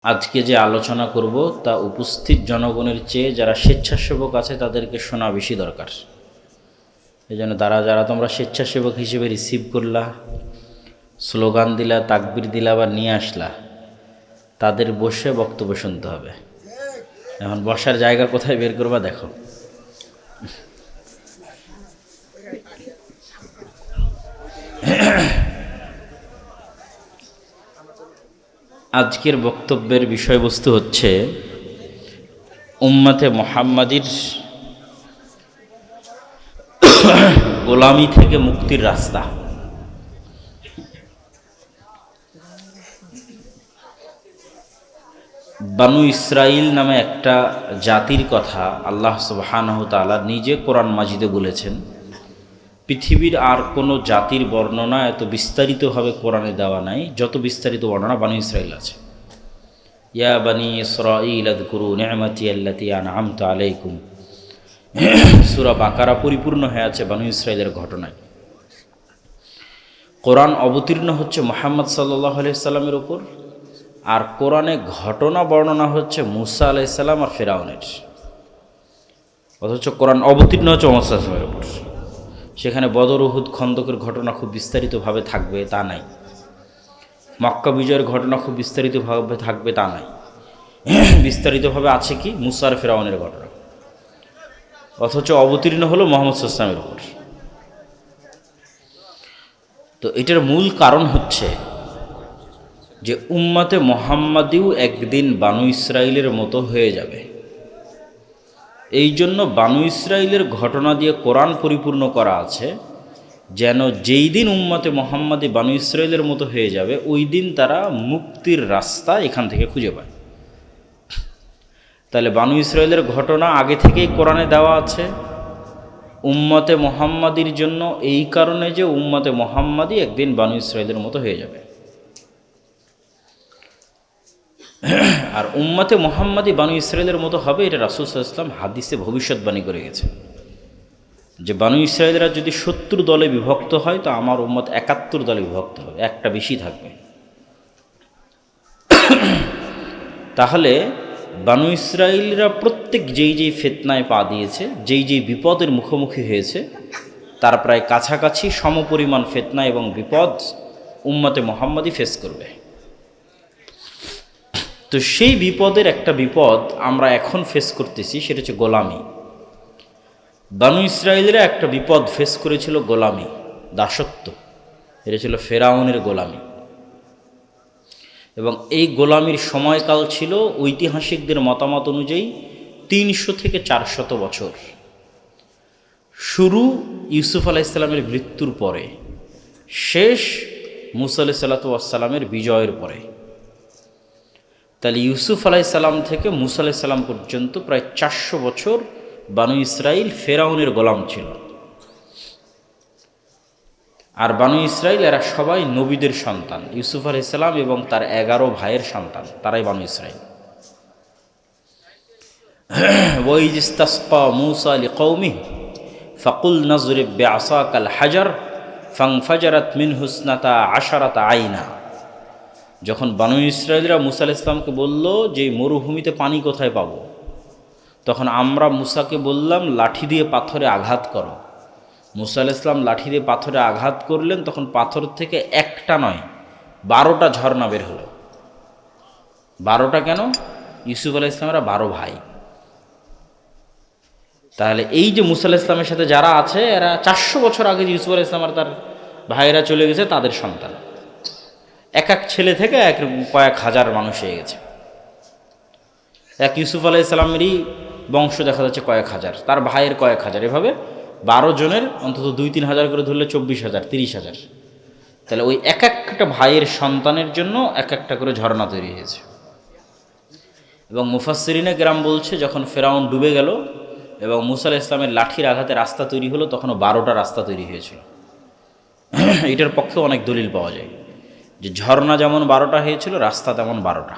আজকে যে আলোচনা করব তা উপস্থিত জনগণের চেয়ে যারা স্বেচ্ছাসেবক আছে তাদেরকে শোনা বেশি দরকার। এই জন্য যারা তোমরা স্বেচ্ছাসেবক হিসেবে রিসিভ করলা, স্লোগান দিলা, তাকবির দিলা বা নিয়ে আসলা, তাদের বসে বক্তব্য শুনতে হবে। এখন বসার জায়গা কোথায় বের করবা দেখো। আজকের বক্তব্যের বিষয়বস্তু হচ্ছে উম্মতে মুহাম্মাদির গোলামি থেকে মুক্তির রাস্তা। বানু ইসরাইল নামে একটা জাতির কথা আল্লাহ সুবহানাহু ওয়া তাআলা নিজে কোরআন মাজিদে বলেছেন। পৃথিবীর আর কোনো জাতির বর্ণনা এত বিস্তারিতভাবে কোরআনে দেওয়া নাই যত বিস্তারিত বর্ণনা বানু ইসরাইল আছে। ইয়া বানি ইসরাঈল আযকুরু নি'মাতি আল্লাতী আন'আমতু আলাইকুম। সূরা বাকারা পরিপূর্ণ হয়ে আছে বানু ইসরাইলের ঘটনায়। কোরআন অবতীর্ণ হচ্ছে মুহাম্মদ সাল্লাল্লাহু আলাইহি সাল্লামের উপর, আর কোরআনে ঘটনা বর্ণনা হচ্ছে মূসা আলাইহিস সালাম আর ফিরআউনের। অথচ কোরআন অবতীর্ণ হচ্ছে মুহাম্মদ সাল্লাল্লাহু আলাইহি সাল্লামের উপর। সেখানে বদর, উহুদ, খন্দকের ঘটনা খুব বিস্তারিতভাবে থাকবে তা নাই, মক্কা বিজয়ের ঘটনা খুব বিস্তারিতভাবে থাকবে তা নাই। বিস্তারিতভাবে আছে কি মূসা আর ফিরআউনের ঘটনা, অথচ অবতীর্ণ হলো মুহাম্মদ সাল্লাল্লাহু আলাইহি সাল্লামের উপর। তো এটার মূল কারণ হচ্ছে যে উম্মতে মুহাম্মাদিও একদিন বানু ইসরাইলের মতো হয়ে যাবে। এই জন্য বানু ইসরাইলের ঘটনা দিয়ে কোরআন পরিপূর্ণ করা আছে, যেন যেই দিন উম্মতে মুহাম্মাদি বানু ইসরাইলের মতো হয়ে যাবে ওই দিন তারা মুক্তির রাস্তা এখান থেকে খুঁজে পায়। তাহলে বানু ইসরাইলের ঘটনা আগে থেকেই কোরআনে দেওয়া আছে উম্মতে মুহাম্মাদির জন্য, এই কারণে যে উম্মতে মুহাম্মাদি একদিন বানু ইসরাইলের মতো হয়ে যাবে। আর উম্মতে মুহাম্মাদি বানু ইসরাইলের মতো হবে, এটা রাসূল সাল্লাল্লাহু আলাইহি ওয়াসাল্লাম হাদিসে ভবিষ্যৎবাণী করে গেছে যে বানু ইসরাইলরা যদি 70 দলে বিভক্ত হয় তো আমার উম্মত 71 দলে বিভক্ত হবে, একটা বেশি থাকবে। তাহলে বানু ইসরাইলরা প্রত্যেক যেই ফিতনায় পা দিয়েছে, যেই বিপদের মুখোমুখি হয়েছে, তার প্রায় কাছাকাছি সমপরিমাণ ফিতনা এবং বিপদ উম্মতে মুহাম্মাদি ফেস করবে। তো সেই বিপদের একটা বিপদ আমরা এখন ফেস করতেছি, সেটা হচ্ছে গোলামি। বানু ইসরাইলরা একটা বিপদ ফেস করেছিল, গোলামি, দাসত্ব। এটা ছিল ফেরাউনের গোলামি। এবং এই গোলামির সময়কাল ছিল ঐতিহাসিকদের মতামত অনুযায়ী 300 থেকে 400 বছর। শুরু ইউসুফ আলাইহিস সালামের মৃত্যুর পরে, শেষ মূসা আলাইহিস সালামের বিজয়ের পরে। তাহলে ইউসুফ আলাইহিস সালাম থেকে মূসা আলাইহিস সালাম পর্যন্ত প্রায় 400 বছর বানু ইসরাইল ফেরাউনের গোলাম ছিল। আর বানু ইসরাইল এরা সবাই নবীদের সন্তান, ইউসুফ আলাইহিস সালাম এবং তার 11 ভাইয়ের সন্তান, তারাই বানু ইসরাইল। ওয়াইয ইসতাসকা মূসা লিকওমিহি ফাকুলনা যরিব বিআসাকাল হাজার ফানফাজারাত মিনহু ইসনাতা আশারাতা আইনা। যখন বানু ইসরাইলরা মূসা আলাইহিস সালামকে বলল যে মরুভূমিতে পানি কোথায় পাবো, তখন আমরা মূসাকে বললাম লাঠি দিয়ে পাথরে আঘাত করো। মূসা আলাইহিস সালাম লাঠি দিয়ে পাথরে আঘাত করলেন, তখন পাথর থেকে একটা নয় 12টা ঝর্ণা বের হলো। 12টা কেন? ইউসুফ আলাইহিস সালামের 12 ভাই। তাহলে এই যে মূসা আলাইহিস সালামের সাথে যারা আছে এরা 400 বছর আগে যে ইউসুফ আলাইহিস সালাম আর তার ভাইয়েরা চলে গেছে তাদের সন্তান। এক ছেলে থেকে কয়েক হাজার মানুষ হয়ে গেছে। এক ইউসুফ আলাইহিস সালামেরই বংশ দেখা যাচ্ছে কয়েক হাজার, তার ভাইয়ের কয়েক হাজার, এভাবে 12 জনের অন্তত 2-3 হাজার করে ধরলে 24,000, 30,000। তাহলে ওই এক একটা ভাইয়ের সন্তানের জন্য এক একটা করে ঝর্ণা তৈরি হয়েছে। এবং মুফাসসিরিনে কেরাম বলছে যখন ফেরাউন ডুবে গেল এবং মূসা আলাইহিস সালামের লাঠির আঘাতে রাস্তা তৈরি হলো, তখনও 12টা রাস্তা তৈরি হয়েছিল। এটার পক্ষে অনেক দলিল পাওয়া যায় যে ঝর্ণা যেমন 12টা হয়েছিল, রাস্তা তেমন 12টা।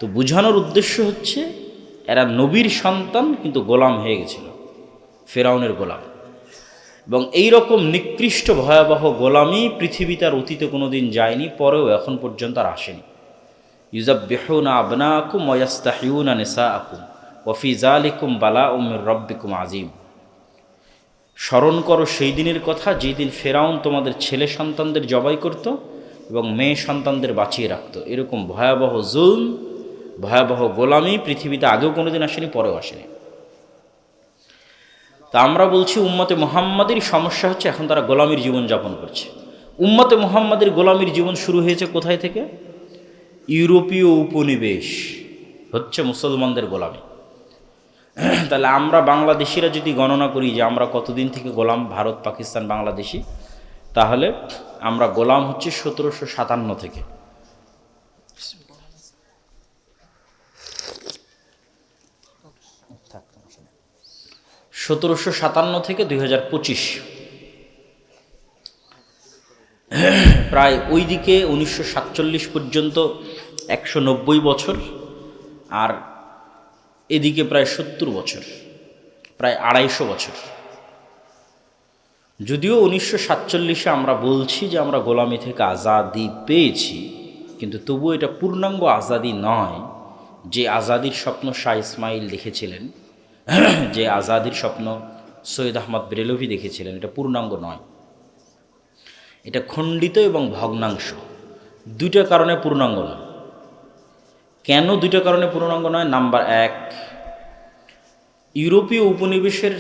তো বোঝানোর উদ্দেশ্য হচ্ছে এরা নবীর সন্তান কিন্তু গোলাম হয়ে গেছিল, ফেরাউনের গোলাম। এবং এই রকম নিকৃষ্ট ভয়াবহ গোলামি পৃথিবীতে আর অতীতে কোনো দিন যায়নি, পরেও এখন পর্যন্ত আর আসেনি। ইউযাব্বিহুনা আবনাকুম ওয়া ইস্তাহইয়ুনা নিসাআকুম ওয়া ফি যালিকুম বালাউম মির রাব্বিকুম আযীম। স্মরণ করো সেই দিনের কথা যেই দিন ফেরাউন তোমাদের ছেলে সন্তানদের জবাই করত এবং মেয়ে সন্তানদের বাঁচিয়ে রাখত। এরকম ভয়াবহ জুলম, ভয়াবহ গোলামি পৃথিবীতে আগেও কোনোদিন আসেনি, পরেও আসেনি। তা আমরা বলছি উম্মতে মুহাম্মাদের সমস্যা হচ্ছে এখন তারা গোলামির জীবন যাপন করছে। উম্মতে মুহাম্মাদের গোলামির জীবন শুরু হয়েছে কোথায় থেকে? ইউরোপীয় উপনিবেশ হচ্ছে মুসলমানদের গোলামি। তাহলে আমরা বাংলাদেশিরা যদি গণনা করি যে আমরা কতদিন থেকে গোলাম, ভারত, পাকিস্তান, বাংলাদেশি, তাহলে আমরা গোলাম হচ্ছে 1757 থেকে। 1757 থেকে 2025, প্রায় ওই দিকে 1947 পর্যন্ত 190 বছর, আর এদিকে প্রায় 70 বছর, প্রায় 250 বছর। যদিও 1947-এ আমরা বলছি যে আমরা গোলামি থেকে আজাদি পেয়েছি, কিন্তু তবুও এটা পূর্ণাঙ্গ আজাদি নয়। যে আজাদির স্বপ্ন শাহ ইসমাইল দেখেছিলেন, যে আজাদির স্বপ্ন সৈয়দ আহমদ বেরেলভি দেখেছিলেন, এটা পূর্ণাঙ্গ নয়, এটা খণ্ডিত এবং ভগ্নাংশ। দুইটা কারণে পূর্ণাঙ্গ নয়। কেন দুইটা কারণে পূর্ণাঙ্গ নয়? নাম্বার 1, ইউরোপীয় উপনিবেশের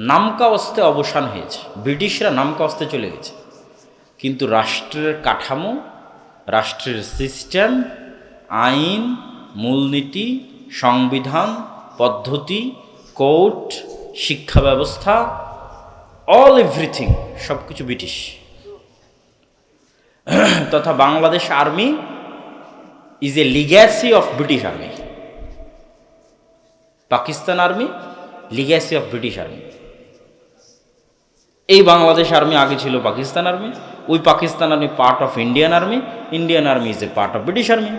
নামকাওয়াস্তে অবসান হয়েছে, ব্রিটিশরা নামকাওয়াস্তে চলে গেছে, কিন্তু রাষ্ট্রের কাঠামো, রাষ্ট্রের সিস্টেম, আইন, মূলনীতি, সংবিধান, পদ্ধতি, কোর্ট, শিক্ষা ব্যবস্থা, অল এভরিথিং, সব কিছু ব্রিটিশ। তথা Bangladesh army is a legacy of British army. Pakistan army legacy of British army. এই বাংলাদেশ আর্মি আগে ছিল পাকিস্তান আর্মি, ওই Pakistan army part of Indian army, Indian army is a part of British army.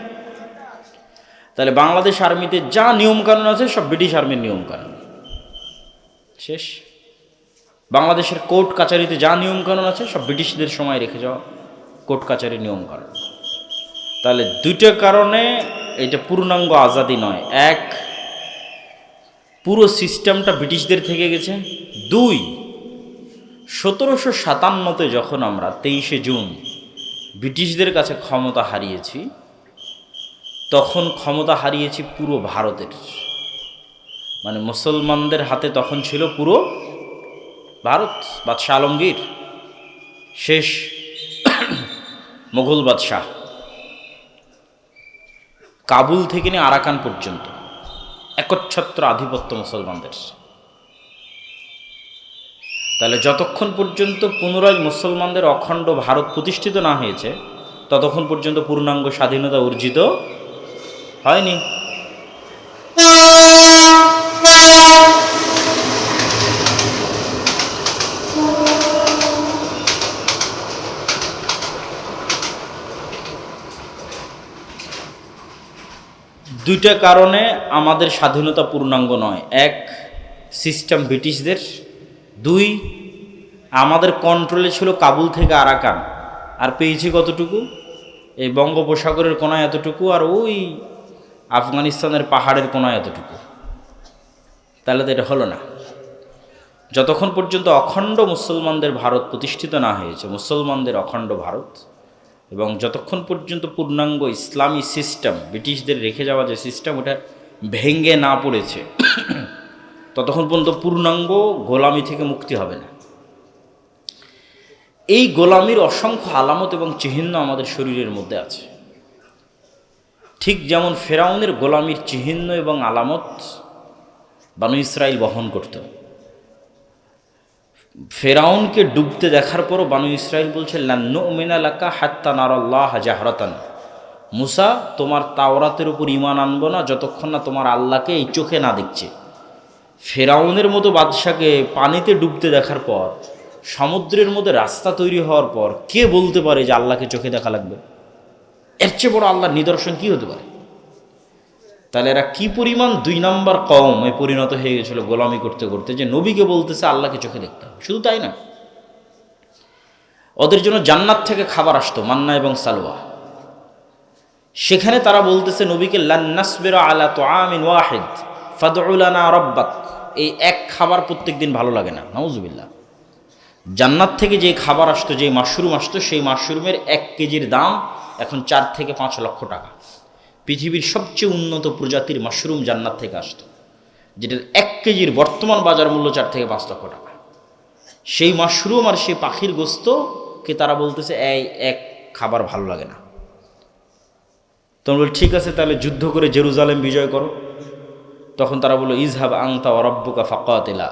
তাহলে বাংলাদেশ আর্মিতে যা নিয়মকানুন আছে সব ব্রিটিশ আর্মির নিয়মকানুন, শেষ। বাংলাদেশের কোর্ট কাচারিতে যা নিয়মকানুন আছে সব ব্রিটিশদের সময় রেখে যাওয়া কোর্ট কাচারির নিয়মকানুন। তাহলে দুইটা কারণে এটা পূর্ণাঙ্গ আজাদি নয়। 1, পুরো সিস্টেমটা ব্রিটিশদের থেকে গেছে। 2, 1757-তে যখন আমরা 23শে জুন ব্রিটিশদের কাছে ক্ষমতা হারিয়েছি, তখন ক্ষমতা হারিয়েছি পুরো ভারতের, মানে মুসলমানদের হাতে তখন ছিল পুরো ভারত। বাদশাহ আলমগীর শেষ মুঘল বাদশাহ, কাবুল থেকে নিয়ে আরাকান পর্যন্ত একচ্ছত্র আধিপত্য মুসলমানদের। তাহলে যতক্ষণ পর্যন্ত পুনরায় মুসলমানদের অখণ্ড ভারত প্রতিষ্ঠিত না হয়েছে, ততক্ষণ পর্যন্ত পূর্ণাঙ্গ স্বাধীনতা অর্জিত হয়নি। দুইটা কারণে আমাদের স্বাধীনতা পূর্ণাঙ্গ নয়। 1, সিস্টেম ব্রিটিশদের। 2, আমাদের কন্ট্রোলে ছিল কাবুল থেকে আরাকান, আর পেয়েছি কতটুকু? এই বঙ্গোপসাগরের কোনায় এতটুকু, আর ওই আফগানিস্তানের পাহাড়ের কোনায় এতটুকু। তাহলে তো এটা হলো না। যতক্ষণ পর্যন্ত অখণ্ড মুসলমানদের ভারত প্রতিষ্ঠিত না হয়েছে, মুসলমানদের অখণ্ড ভারত, এবং যতক্ষণ পর্যন্ত পূর্ণাঙ্গ ইসলামী সিস্টেম, ব্রিটিশদের রেখে যাওয়া যে সিস্টেম, ওটা ভেঙে না পড়েছে, ততক্ষণ পর্যন্ত পূর্ণাঙ্গ গোলামি থেকে মুক্তি হবে না। এই গোলামির অসংখ্য আলামত এবং চিহ্ন আমাদের শরীরের মধ্যে আছে। ঠিক যেমন ফেরাউনের গোলামির চিহ্ন এবং আলামত বানু ইসরাইল বহন করত। ফেরাউনকে ডুবতে দেখার পরও বানু ইসরাইল বলছে, লান নুমিনা লাকা হাত্তা নারাল্লাহ জাহরাতান, মুসা তোমার তাওরাতের উপর ঈমান আনবো না যতক্ষণ না তোমার আল্লাহকে এই চোখে না দেখছে। ফেরাউনের মতো বাদশাকে পানিতে ডুবতে দেখার পর, সমুদ্রের মধ্যে রাস্তা তৈরি হওয়ার পর, কে বলতে পারে যে আল্লাহকে চোখে দেখা লাগবে? এর চেয়ে বড় আল্লাহর নিদর্শন কি হতে পারে? তাহলে এরা কি পরিমাণ 2 নম্বর কওমে পরিণত হয়ে গেছিল গোলামি করতে করতে, যে নবীকে বলতেছে আল্লাহকে চোখে দেখতে হবে। শুধু তাই না, ওদের জন্য জান্নাত থেকে খাবার আসতো, মান্না এবং সালওয়া। সেখানে তারা বলতেছে নবীকে, লান নাসবিরা আলা তুআমিন ওয়াহিদ ফাদউ লানা রাব্বাক। এই এক খাবার প্রত্যেক দিন ভালো লাগে না, নাউজুবিল্লাহ। জান্নাত থেকে যে খাবার আসতো, যে মাশরুম আসতো, সেই মাশরুমের 1 কেজির দাম এখন 4 থেকে 5 লক্ষ টাকা। পৃথিবীর সবচেয়ে উন্নত প্রজাতির মাশরুম জান্নাত থেকে আসতো, যেটার 1 কেজির বর্তমান বাজার মূল্য 4 থেকে 5 লক্ষ টাকা। সেই মাশরুম আর সেই পাখির গোস্তকে তারা বলতেছে এই এক খাবার ভালো লাগে না। তোমরা বল ঠিক আছে, তাহলে যুদ্ধ করে জেরুজালেম বিজয় করো। তখন তারা বলল, ইজহাব আনতা ওয়া রাব্বুকা ফাকাতিলা।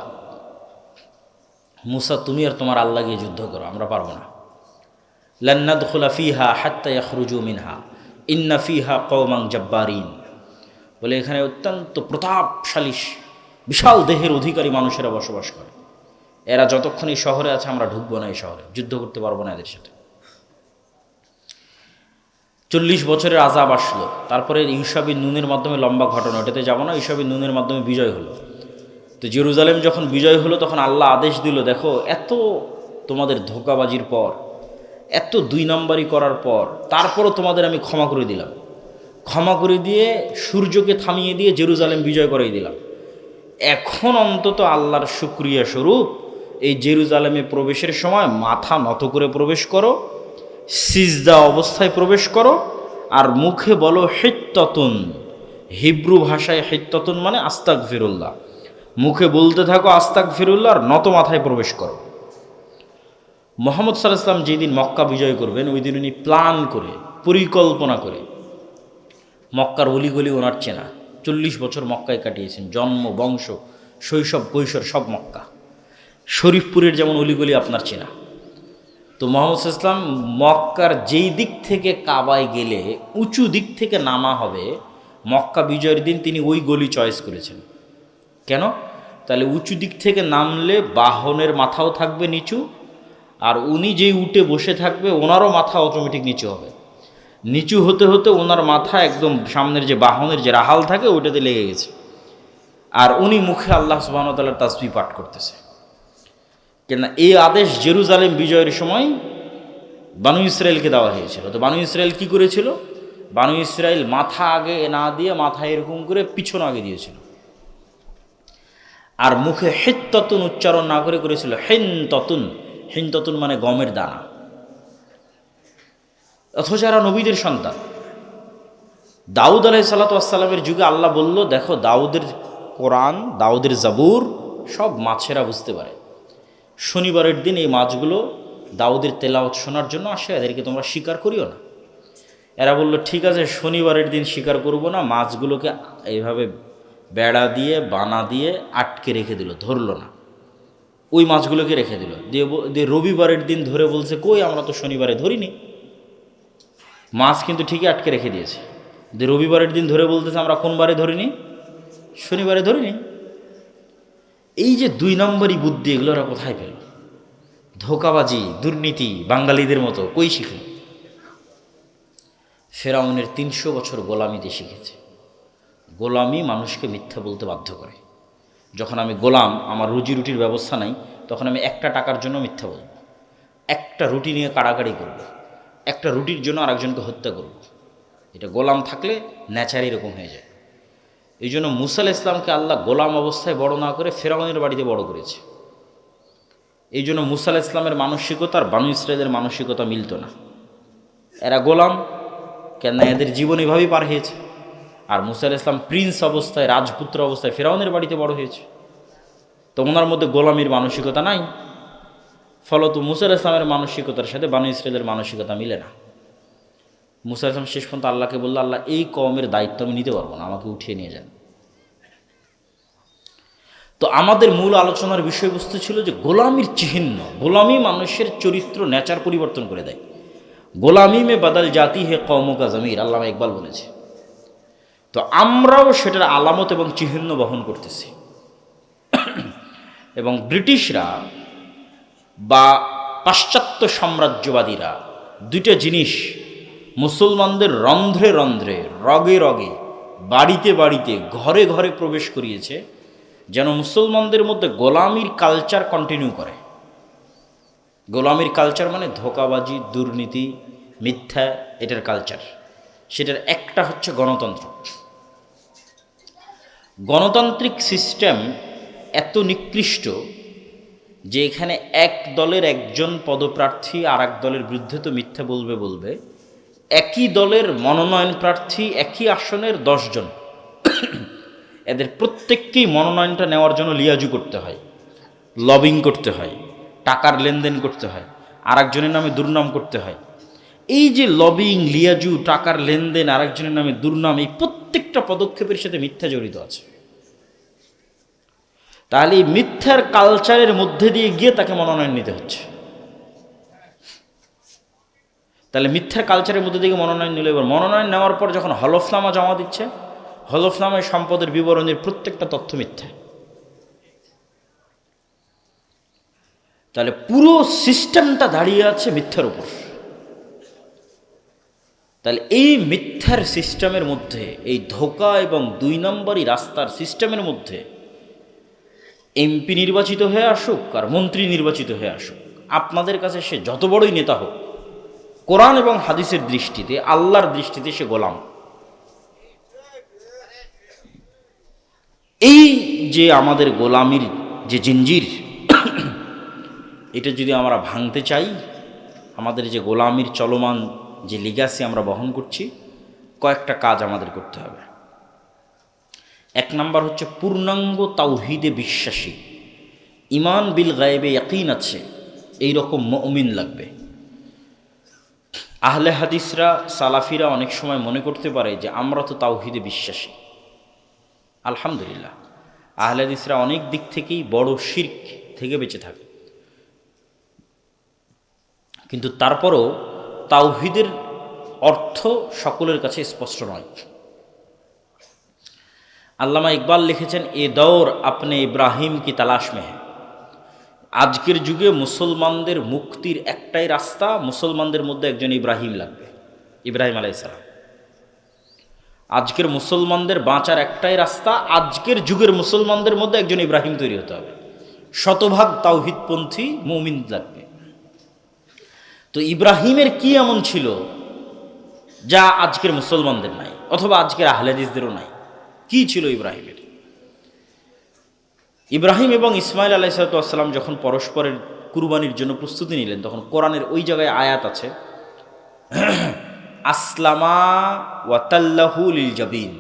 মুসা, তুমি আর তোমার আল্লাহ গিয়ে যুদ্ধ করো, আমরা পারবো না। লান নাদখুলা ফিহা হাত্তা ইয়াখরুজু মিনহা ইন্না ফিহা কওমান জাব্বারিন। বলে এখানে অত্যন্ত প্রতাপশালী বিশাল দেহের অধিকারী মানুষেরা বসবাস করে, এরা যতক্ষণ এই শহরে আছে আমরা ঢুকবো না, এই শহরে যুদ্ধ করতে পারবো না এদের সাথে। 40 বছরের আযাব আসলো। তারপরে ইউশা বিন নুনের মাধ্যমে, লম্বা ঘটনা, ওটাতে যাবো না, ইউশা বিন নুনের মাধ্যমে বিজয় হলো। তো জেরুজালেম যখন বিজয় হলো তখন আল্লাহ আদেশ দিল, দেখো এত তোমাদের ধোঁকাবাজির পর, এত 2 নম্বরই করার পর, তারপরও তোমাদের আমি ক্ষমা করে দিলাম। ক্ষমা করে দিয়ে সূর্যকে থামিয়ে দিয়ে জেরুজালেম বিজয় করিয়ে দিলাম। এখন অন্তত আল্লাহর শুকরিয়া স্বরূপ এই জেরুজালেমে প্রবেশের সময় মাথা নত করে প্রবেশ করো, সিজদা অবস্থায় প্রবেশ করো, আর মুখে বলো হিত্তাতুন। হিব্রু ভাষায় হিত্তাতুন মানে আস্তাগফিরুল্লাহ। মুখে বলতে থাকো আস্তাগফিরুল্লাহ, আর নত মাথায় প্রবেশ করো। মুহাম্মদ সাল্লাল্লাহু আলাইহি ওয়াসাল্লাম যেদিন মক্কা বিজয় করবেন, ওই দিন উনি প্ল্যান করে, পরিকল্পনা করে, মক্কার অলিগলি ওনার চেনা। 40 বছর মক্কায় কাটিয়েছেন, জন্ম, বংশ, শৈশব, কৈশোর সব মক্কা। শরীফপুরের যেমন অলিগলি আপনার চেনা। তো মুহাম্মদ সাল্লাল্লাহু আলাইহি ওয়াসাল্লাম মক্কার যেই দিক থেকে কাবায় গেলে উঁচু দিক থেকে নামা হবে, মক্কা বিজয়ের দিন তিনি ওই গলি চয়েস করেছেন। কেন? তাহলে উঁচু দিক থেকে নামলে বাহনের মাথাও থাকবে নিচু, আর উনি যেই উঠে বসে থাকবে ওনারও মাথা অটোমেটিক নিচু হবে। নিচু হতে হতে ওনার মাথা একদম সামনের যে বাহনের যে রাহাল থাকে ওইটাতে লেগে গেছে, আর উনি মুখে আল্লাহ সুবহানাহু ওয়া তাআলার তাসবিহ পাঠ করতেছে। কেন? এই আদেশ জেরুজালেম বিজয়ের সময় বানু ইসরায়েলকে দেওয়া হয়েছিল। তো বানু ইসরায়েল কি করেছিল? বানু ইসরায়েল মাথা আগে না দিয়ে মাথা এরকম করে পিছন আগে দিয়েছিল, আর মুখে হিত্তাতুন উচ্চারণ না করে করেছিল হিনতাতুন। হিনতাতুন মানে গমের দানা। অথচ এরা নবীদের সন্তান। দাউদ আলাইহিসসালাতু ওয়াসসালামের যুগে আল্লাহ বলল, দেখো দাউদের কোরআন, দাউদের জাবুর সব মাছেরা বুঝতে পারে। শনিবারের দিন এই মাছগুলো দাউদের তেলাওয়াত শোনার জন্য আসে, এদেরকে তোমরা শিকার করিও না। এরা বলল, ঠিক আছে, শনিবারের দিন শিকার করব না। মাছগুলোকে এইভাবে বেড়া দিয়ে, বানা দিয়ে আটকে রেখে দিল, ধরলো না। ওই মাছগুলোকে রেখে দিল, দিয়ে রবিবারের দিন ধরে বলছে, কই আমরা তো শনিবারে ধরিনি। মাছ কিন্তু ঠিকই আটকে রেখে দিয়েছে। যে রবিবারের দিন ধরে বলতেছে আমরা কোন বারে ধরিনি? শনিবারে ধরিনি। এই যে 2 নম্বরই বুদ্ধি, এগুলো ওরা কোথায় পেল? ধোঁকাবাজি, দুর্নীতি বাঙালিদের মতো কই শিখল? ফেরাউনের 300 বছর গোলামিতে শিখেছে। গোলামি মানুষকে মিথ্যা বলতে বাধ্য করে। যখন আমি গোলাম, আমার রুজি রুটির ব্যবস্থা নাই, তখন আমি 1 টাকার জন্য মিথ্যা বলবো, 1টা রুটি নিয়ে কাড়াকাড়ি করব, 1টা রুটির জন্য আরেকজনকে হত্যা করব। এটা গোলাম থাকলে ন্যাচার এরকম হয়ে যায়। এই জন্য মুসা আলাইহিস ইসলামকে আল্লাহ গোলাম অবস্থায় বড় না করে ফেরাউনের বাড়িতে বড় করেছে। এই জন্য মুসা আলাইহিস ইসলামের মানসিকতা আর বানু ইসরায়েলের মানসিকতা মিলত না। এরা গোলাম, কেন? এদের জীবন এভাবেই পার হয়েছে। আর মুসা আলাইহিস ইসলাম প্রিন্স অবস্থায়, রাজপুত্র অবস্থায় ফেরাউনের বাড়িতে বড় হয়েছে। তো ওনার মধ্যে গোলামির মানসিকতা নাই। ফলত মুসা আলাইহিস ইসলামের মানসিকতার সাথে বানু ইসরায়েলের মানসিকতা মিলে না। মুসা আলাইহিস ইসলাম শেষ পর্যন্ত আল্লাহকে বলল, আল্লাহ এই কওমের দায়িত্ব আমি নিতে পারবো না, আমাকে উঠিয়ে নিয়ে যান। তো আমাদের মূল আলোচনার বিষয়বস্তু ছিল যে গোলামির চিহ্ন। গোলামি মানুষের চরিত্র, নেচার পরিবর্তন করে দেয়। গোলামি মে বদল জাতি হে কওমো কা জমির, আল্লামা ইকবাল বলেছে। তো আমরাও সেটার আলামত এবং চিহ্ন বহন করতেছি। এবং ব্রিটিশরা বা পাশ্চাত্য সাম্রাজ্যবাদীরা 2টা জিনিস মুসলমানদের রন্ধ্রে রন্ধ্রে, রগে রগে, বাড়িতে বাড়িতে, ঘরে ঘরে প্রবেশ করিয়েছে, যেন মুসলমানদের মধ্যে গোলামির কালচার কন্টিনিউ করে। গোলামির কালচার মানে ধোঁকাবাজি, দুর্নীতি, মিথ্যা, এটার কালচার। সেটার একটা হচ্ছে গণতন্ত্র। গণতান্ত্রিক সিস্টেম এত নিকৃষ্ট যে এখানে এক দলের একজন পদপ্রার্থী আর এক দলের বিরুদ্ধে তো মিথ্যা বলবে, একই দলের মনোনয়ন প্রার্থী একই আসনের 10 জন, এদের প্রত্যেককেই মনোনয়নটা নেওয়ার জন্য লিয়াজু করতে হয়, লবিং করতে হয়, টাকার লেনদেন করতে হয়, আর একজনের নামে দুর্নাম করতে হয়। এই যে লবিং, লিয়াজু, টাকার লেনদেন, আরেকজনের নামে দুর্নাম, এই প্রত্যেকটা পদক্ষেপের সাথে মিথ্যা জড়িত আছে। তাহলে এই মিথ্যার কালচারের মধ্যে দিয়ে গিয়ে তাকে মনোনয়ন নিতে হচ্ছে। তাহলে মিথ্যার কালচারের মধ্যে দিয়ে মনোনয়ন নিলে, এবার মনোনয়ন নেওয়ার পর যখন হলফনামা জমা দিচ্ছে, হলফনামায় সম্পদের বিবরণের প্রত্যেকটা তথ্য মিথ্যা। তাহলে পুরো সিস্টেমটা দাঁড়িয়ে আছে মিথ্যার উপর। তাহলে এই মিথ্যার সিস্টেমের মধ্যে, এই ধোঁকা এবং 2 নম্বরই রাস্তার সিস্টেমের মধ্যে এমপি নির্বাচিত হয়ে আসুক আর মন্ত্রী নির্বাচিত হয়ে আসুক, আপনাদের কাছে সে যত বড়ই নেতা হোক, কোরআন এবং হাদিসের দৃষ্টিতে, আল্লাহর দৃষ্টিতে সে গোলাম। এই যে আমাদের গোলামির যে জিঞ্জির, এটা যদি আমরা ভাঙতে চাই, আমাদের যে গোলামির চলমান যে লিগাসি আমরা বহন করছি, কয়েকটা কাজ আমাদের করতে হবে। 1 নাম্বার হচ্ছে পূর্ণাঙ্গ তাওহীদে বিশ্বাসী, ইমান বিল গায়েবে ইয়াকিন আছে, এই রকম মুমিন লাগবে। আহলে হাদিসরা, সালাফিরা অনেক সময় মনে করতে পারে যে আমরা তো তাওহীদে বিশ্বাসী। আলহামদুলিল্লাহ, আহলে হাদিসরা অনেক দিক থেকেই বড় শিরক থেকে বেঁচে থাকে, কিন্তু তারপরও তাওহীদের অর্থ সকলের কাছে স্পষ্ট নয়। আল্লামা ইকবাল লিখেছেন, এ দৌর আপনি ইব্রাহিম কি তালাশ মে হ্যাঁ। আজকের যুগে মুসলমানদের মুক্তির একটাই রাস্তা, মুসলমানদের মধ্যে একজন ইব্রাহিম লাগবে, ইব্রাহিম আলাইহিস সালাম। আজকের মুসলমানদের বাঁচার একটাই রাস্তা, আজকের যুগের মুসলমানদের মধ্যে একজন ইব্রাহিম তৈরি হতে হবে, শতভাগ তাওহীদপন্থী মুমিন লাগবে। তো ইব্রাহিমের কি এমন ছিল যা আজকের মুসলমানদের নাই, অথবা আজকের আহলে হাদিসদেরও নাই? কি ছিল ইব্রাহিমের? ইব্রাহিম এবং ইসমাইল আলাইহিসসালাম যখন পরস্পরের কুরবানির জন্য প্রস্তুতি নিলেন, তখন কোরআনের ওই জায়গায় আয়াত আছে, আসলামা ওয়াতাল্লাহু লিল জাবিন,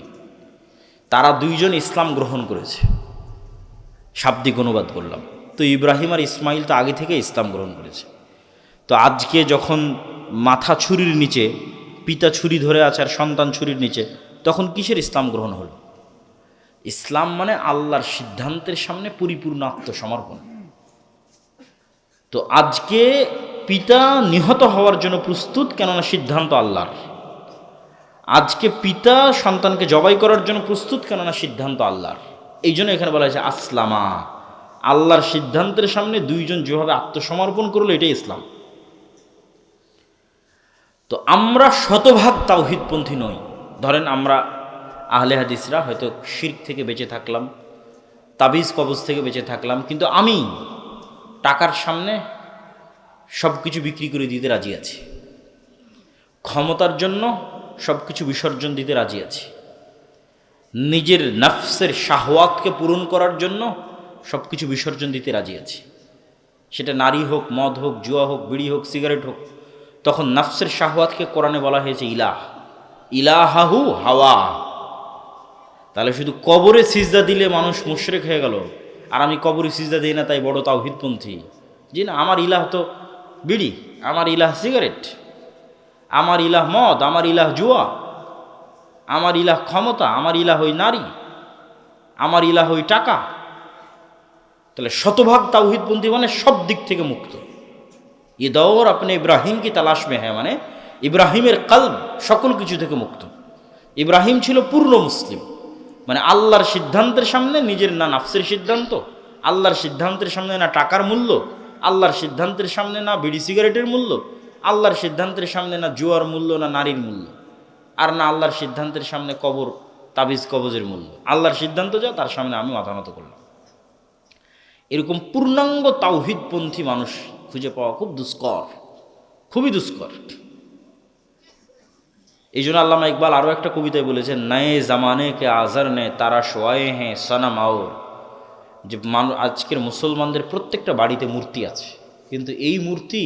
তারা 2 জন ইসলাম গ্রহণ করেছে। শাব্দিক অনুবাদ করলাম। তো ইব্রাহিম আর ইসমাইল তো আগে থেকে ইসলাম গ্রহণ করেছে। তো আজকে যখন মাথা ছুরির নিচে, পিতা ছুরি ধরে আছে আর সন্তান ছুরির নিচে, তখন কিসের ইসলাম গ্রহণ হলো? ইসলাম মানে আল্লাহর সিদ্ধান্তের সামনে পরিপূর্ণ আত্মসমর্পণ। তো আজকে পিতা নিহত হওয়ার জন্য প্রস্তুত, কেননা সিদ্ধান্ত আল্লাহর। আজকে পিতা সন্তানকে জবাই করার জন্য প্রস্তুত, কেননা সিদ্ধান্ত আল্লাহর। এই জন্য এখানে বলা হয়েছে আসলামা, আল্লাহর সিদ্ধান্তের সামনে 2 জন যেভাবে আত্মসমর্পণ করলো, এটাই ইসলাম। তো আমরা শতভাগ তাওহীদপন্থী নই। ধরেন আমরা আহলে হাদিসরা হয়তো শিরক থেকে বেঁচে থাকলাম, তাবিজ কবজ থেকে বেঁচে থাকলাম, কিন্তু আমি টাকার সামনে সব কিছু বিক্রি করে দিতে রাজি আছি, ক্ষমতার জন্য সব কিছু বিসর্জন দিতে রাজি আছি, নিজের নফসের শাহওয়াতকে পূরণ করার জন্য সব কিছু বিসর্জন দিতে রাজি আছি। সেটা নারী হোক, মদ হোক, জুয়া হোক, বিড়ি হোক, সিগারেট হোক। তখন নফসের শাহওয়াতকে কোরআনে বলা হয়েছে ইলাহ, ইলাহাহু হাওয়া। তাহলে শুধু কবরে সিজদা দিলে মানুষ মুশরিক হয়ে গেল, আর আমি কবরে সিজদা দিই না তাই বড় তাওহীদপন্থী? জি না, আমার ইলাহ তো বিড়ি, আমার ইলাহ সিগারেট, আমার ইলাহ মদ, আমার ইলাহ জুয়া, আমার ইলাহ ক্ষমতা, আমার ইলাহ ওই নারী, আমার ইলাহ ওই টাকা। তাহলে শতভাগ তাওহীদপন্থী মানে সব দিক থেকে মুক্ত। এ দৌর আপনি ইব্রাহিম কি তালাশ মে হ্যাঁ, মানে ইব্রাহিমের কলব সকল কিছু থেকে মুক্ত। ইব্রাহিম ছিল পূর্ণ মুসলিম, মানে আল্লাহর সিদ্ধান্তের সামনে নিজের না নাফসের সিদ্ধান্ত, আল্লাহর সিদ্ধান্তের সামনে না টাকার মূল্য, আল্লাহর সিদ্ধান্তের সামনে না বিড়ি সিগারেটের মূল্য, আল্লাহর সিদ্ধান্তের সামনে না জুয়ার মূল্য, না নারীর মূল্য, আর না আল্লাহর সিদ্ধান্তের সামনে কবর, তাবিজ কবজের মূল্য। আল্লাহর সিদ্ধান্ত যা, তার সামনে আমি মাথা নত করলাম। এরকম পূর্ণাঙ্গ তাওহীদপন্থী মানুষ খুঁজে পাওয়া খুব দুষ্কর, খুবই দুষ্কর। এই জন্য আল্লামা ইকবাল আরও একটা কবিতায় বলেছেন, নয়ে জামানে কে আজার নে তারা শোয়ে হ্যাঁ সনম আওর, যে আজকের মুসলমানদের প্রত্যেকটা বাড়িতে মূর্তি আছে, কিন্তু এই মূর্তি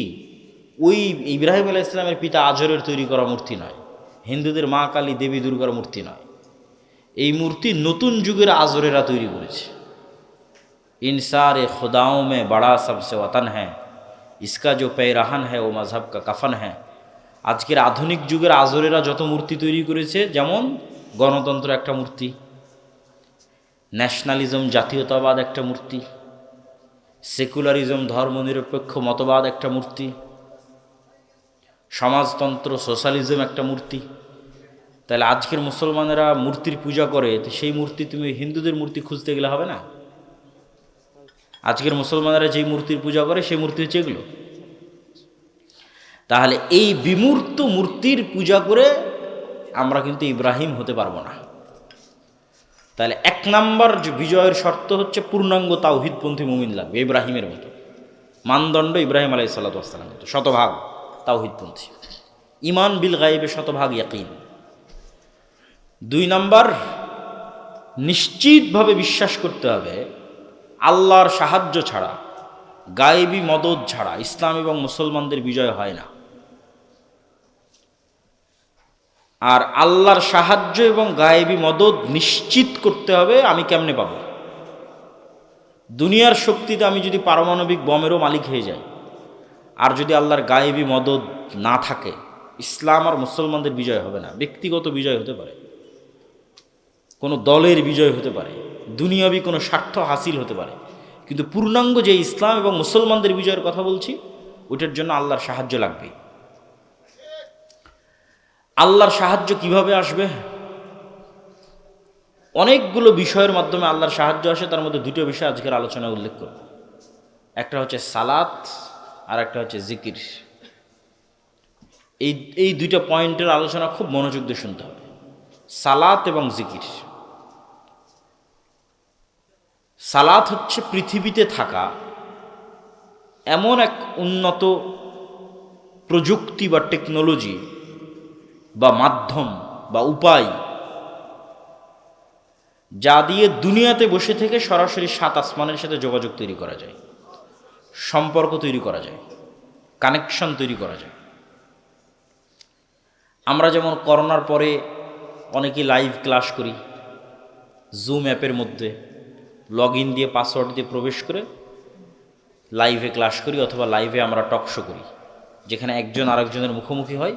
ওই ইব্রাহিম আলাইহিস সালামের পিতা আজরের তৈরি করা মূর্তি নয়, হিন্দুদের মা কালী দেবী দুর্গার মূর্তি নয়। এই মূর্তি নতুন যুগের আজরেরা তৈরি করেছে। ইনসারে খুদাও মে বড়া সবসে ওয়াতন হ্যাঁ, ইসকা जो पैरहन है वो मजहब का कफन है। আজকের আধুনিক যুগের আজরেরা যত মূর্তি তৈরি করেছে, যেমন গণতন্ত্র একটা মূর্তি, ন্যাশনালিজম জাতীয়তাবাদ একটা মূর্তি, সেকুলারিজম ধর্মনিরপেক্ষ মতবাদ একটা মূর্তি, সমাজতন্ত্র সোশ্যালিজম একটা মূর্তি। তাহলে আজকের মুসলমানেরা মূর্তির পূজা করে, তো সেই মূর্তি তুমি হিন্দুদের মূর্তি খুঁজতে গেলে হবে না। আজকের মুসলমানেরা যেই মূর্তির পূজা করে সেই মূর্তি হচ্ছে এগুলো। তাহলে এই বিমূর্ত মূর্তির পূজা করে আমরা কিন্তু ইব্রাহিম হতে পারবো না। তাহলে এক নাম্বার যে বিজয়ের শর্ত হচ্ছে পূর্ণাঙ্গ তাওহিদপন্থী মুমিন লাগবে, ইব্রাহিমের মতো মানদণ্ড, ইব্রাহিম আলাইহিস সালাতু ওয়াস সালামের মতো শতভাগ তাওহিদপন্থী, ঈমান বিল গায়বে শতভাগ ইয়াকিন। 2 নাম্বার, নিশ্চিতভাবে বিশ্বাস করতে হবে আল্লাহর সাহায্য ছাড়া, গায়েবী মদদ ছাড়া ইসলাম এবং মুসলমানদের বিজয় হয় না। আর আল্লাহর সাহায্য এবং গায়েবী মদদ নিশ্চিত করতে হবে আমি কেমনে পাবো। দুনিয়ার শক্তিতে আমি যদি পারমাণবিক বমেরও মালিক হয়ে যাই, আর যদি আল্লাহর গায়েবী মদদ না থাকে, ইসলাম আর মুসলমানদের বিজয় হবে না। ব্যক্তিগত বিজয় হতে পারে, কোনো দলের বিজয় হতে পারে, দুনিয়াবী কোনো স্বার্থ হাসিল হতে পারে, কিন্তু পূর্ণাঙ্গ যে ইসলাম এবং মুসলমানদের বিজয়ের কথা বলছি, ওটার জন্য আল্লাহর সাহায্য লাগবে। আল্লাহর সাহায্য কিভাবে আসবে? অনেকগুলো বিষয়ের মাধ্যমে আল্লাহর সাহায্য আসে, তার মধ্যে 2টো বিষয় আজকের আলোচনায় উল্লেখ করব। একটা হচ্ছে সালাত, আর একটা হচ্ছে জিকির। এই 2টা পয়েন্টের আলোচনা খুব মনোযোগ দিয়ে শুনতে হবে, সালাত এবং জিকির। সালাত হচ্ছে পৃথিবীতে থাকা এমন এক উন্নত প্রযুক্তি বা টেকনোলজি বা মাধ্যম বা উপায়, যা দিয়ে দুনিয়াতে বসে থেকে সরাসরি 7 আসমানের সাথে যোগাযোগ তৈরি করা যায়, সম্পর্ক তৈরি করা যায়, কানেকশন তৈরি করা যায়। আমরা যেমন করোনার পরে অনেকেই লাইভ ক্লাস করি, জুম অ্যাপের মধ্যে লগ ইন দিয়ে পাসওয়ার্ড দিয়ে প্রবেশ করে লাইভে ক্লাস করি, অথবা লাইভে আমরা টক শো করি, যেখানে একজন আরেকজনের মুখোমুখি হয়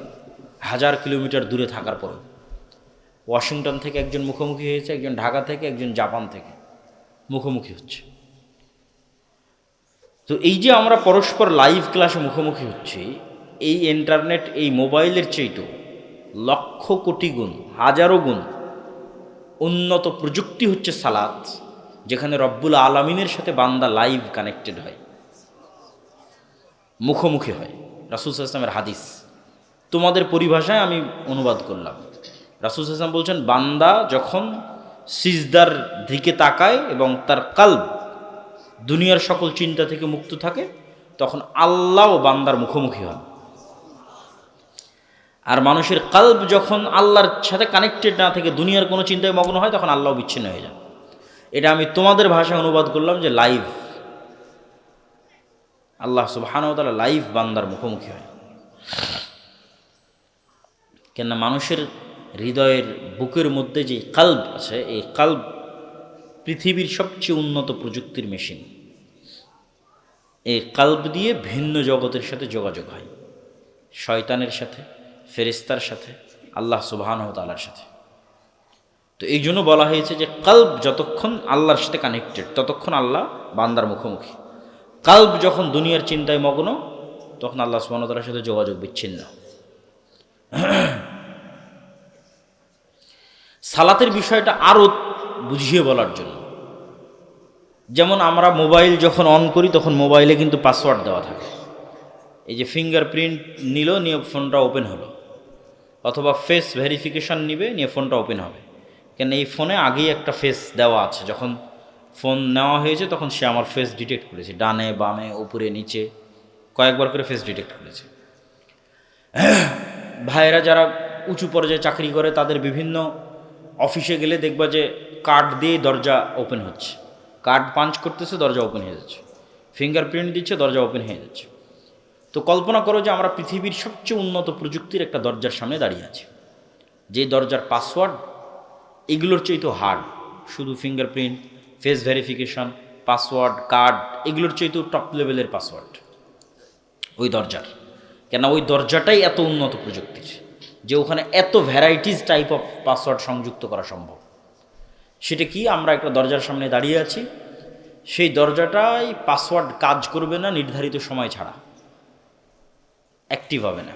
1000 কিলোমিটার দূরে থাকার পরেও। ওয়াশিংটন থেকে একজন মুখোমুখি হয়েছে, একজন ঢাকা থেকে, একজন জাপান থেকে মুখোমুখি হচ্ছে। তো এই যে আমরা পরস্পর লাইভ ক্লাসে মুখোমুখি হচ্ছি, এই ইন্টারনেট, এই মোবাইলের চেয়েও লক্ষ কোটি গুণ, হাজারো গুণ উন্নত প্রযুক্তি হচ্ছে সালাত, যেখানে রব্বুল আলামিনের সাথে বান্দা লাইভ কানেক্টেড হয়, মুখোমুখি হয়। রাসূল সাল্লাল্লাহু আলাইহি ওয়াসাল্লামের হাদিস তোমাদের পরিভাষায় আমি অনুবাদ করলাম। রাসূল সাল্লাল্লাহু আলাইহি ওয়াসাল্লাম বলছেন, বান্দা যখন সিজদার দিকে তাকায় এবং তার কলব দুনিয়ার সকল চিন্তা থেকে মুক্ত থাকে, তখন আল্লাহ ও বান্দার মুখোমুখি হন। আর মানুষের কলব যখন আল্লাহর সাথে কানেক্টেড না থেকে দুনিয়ার কোনো চিন্তায় মগ্ন হয়, তখন আল্লাহ বিচ্ছিন্ন হয়ে যান। এটা আমি তোমাদের ভাষায় অনুবাদ করলাম যে লাইভ, আল্লাহ সুবহানাহু ওয়া তাআলা লাইভ বান্দার মুখোমুখি হয়। কেননা মানুষের হৃদয়ের বুকের মধ্যে যে কলব আছে, এই কলব পৃথিবীর সবচেয়ে উন্নত প্রযুক্তির মেশিন। এই কলব দিয়ে ভিন্ন জগতের সাথে যোগাযোগ হয়, শয়তানের সাথে, ফেরেশতার সাথে, আল্লাহ সুবহানাহু ওয়া তাআলার সাথে। তো এই জন্য বলা হয়েছে যে কলব যতক্ষণ আল্লাহর সাথে কানেক্টেড, ততক্ষণ আল্লাহ বান্দার মুখোমুখি। কলব যখন দুনিয়ার চিন্তায় মগ্ন, তখন আল্লাহ সুবহানাহু ওয়া তাআলার সাথে যোগাযোগ বিচ্ছিন্ন। সালাতের বিষয়টা আরও বুঝিয়ে বলার জন্য, যেমন আমরা মোবাইল যখন অন করি, তখন মোবাইলে কিন্তু পাসওয়ার্ড দেওয়া থাকে। এই যে ফিঙ্গারপ্রিন্ট নিল, নিয়ে ফোনটা ওপেন হলো, অথবা ফেস ভেরিফিকেশান নিবে, নিয়ে ফোনটা ওপেন হবে। কেন এই ফোনে আগেই একটা ফেস দেওয়া আছে, যখন ফোন নেওয়া হয়েছে তখন সে আমার ফেস ডিটেক্ট করেছে, ডানে বামে উপরে নিচে কয়েকবার করে ফেস ডিটেক্ট করেছে। ভাইয়েরা যারা উঁচু পর্যায়ে চাকরি করে তাদের বিভিন্ন অফিসে গেলে দেখবা যে কার্ড দিয়ে দরজা ওপেন হচ্ছে, কার্ড পাঞ্চ করতেছে, দরজা ওপেন হয়ে যাচ্ছে, ফিঙ্গারপ্রিন্ট দিচ্ছে, দরজা ওপেন হয়ে যাচ্ছে। তো কল্পনা করো যে আমরা পৃথিবীর সবচেয়ে উন্নত প্রযুক্তির একটা দরজার সামনে দাঁড়িয়ে আছি, যে দরজার পাসওয়ার্ড এগুলোর চাইতেও হার্ড, শুধু fingerprint, face verification, password, card, এগুলোর চাইতেও টপ লেভেলের পাসওয়ার্ড ওই দরজার। কেন ওই দরজাটাই এত উন্নত প্রযুক্তির যে ওখানে এত ভ্যারাইটিস টাইপ অফ পাসওয়ার্ড সংযুক্ত করা সম্ভব। সেটা কি, আমরা একটা দরজার সামনে দাঁড়িয়ে আছি, সেই দরজাটাই পাসওয়ার্ড কাজ করবে না নির্ধারিত সময় ছাড়া, অ্যাক্টিভ হবে না।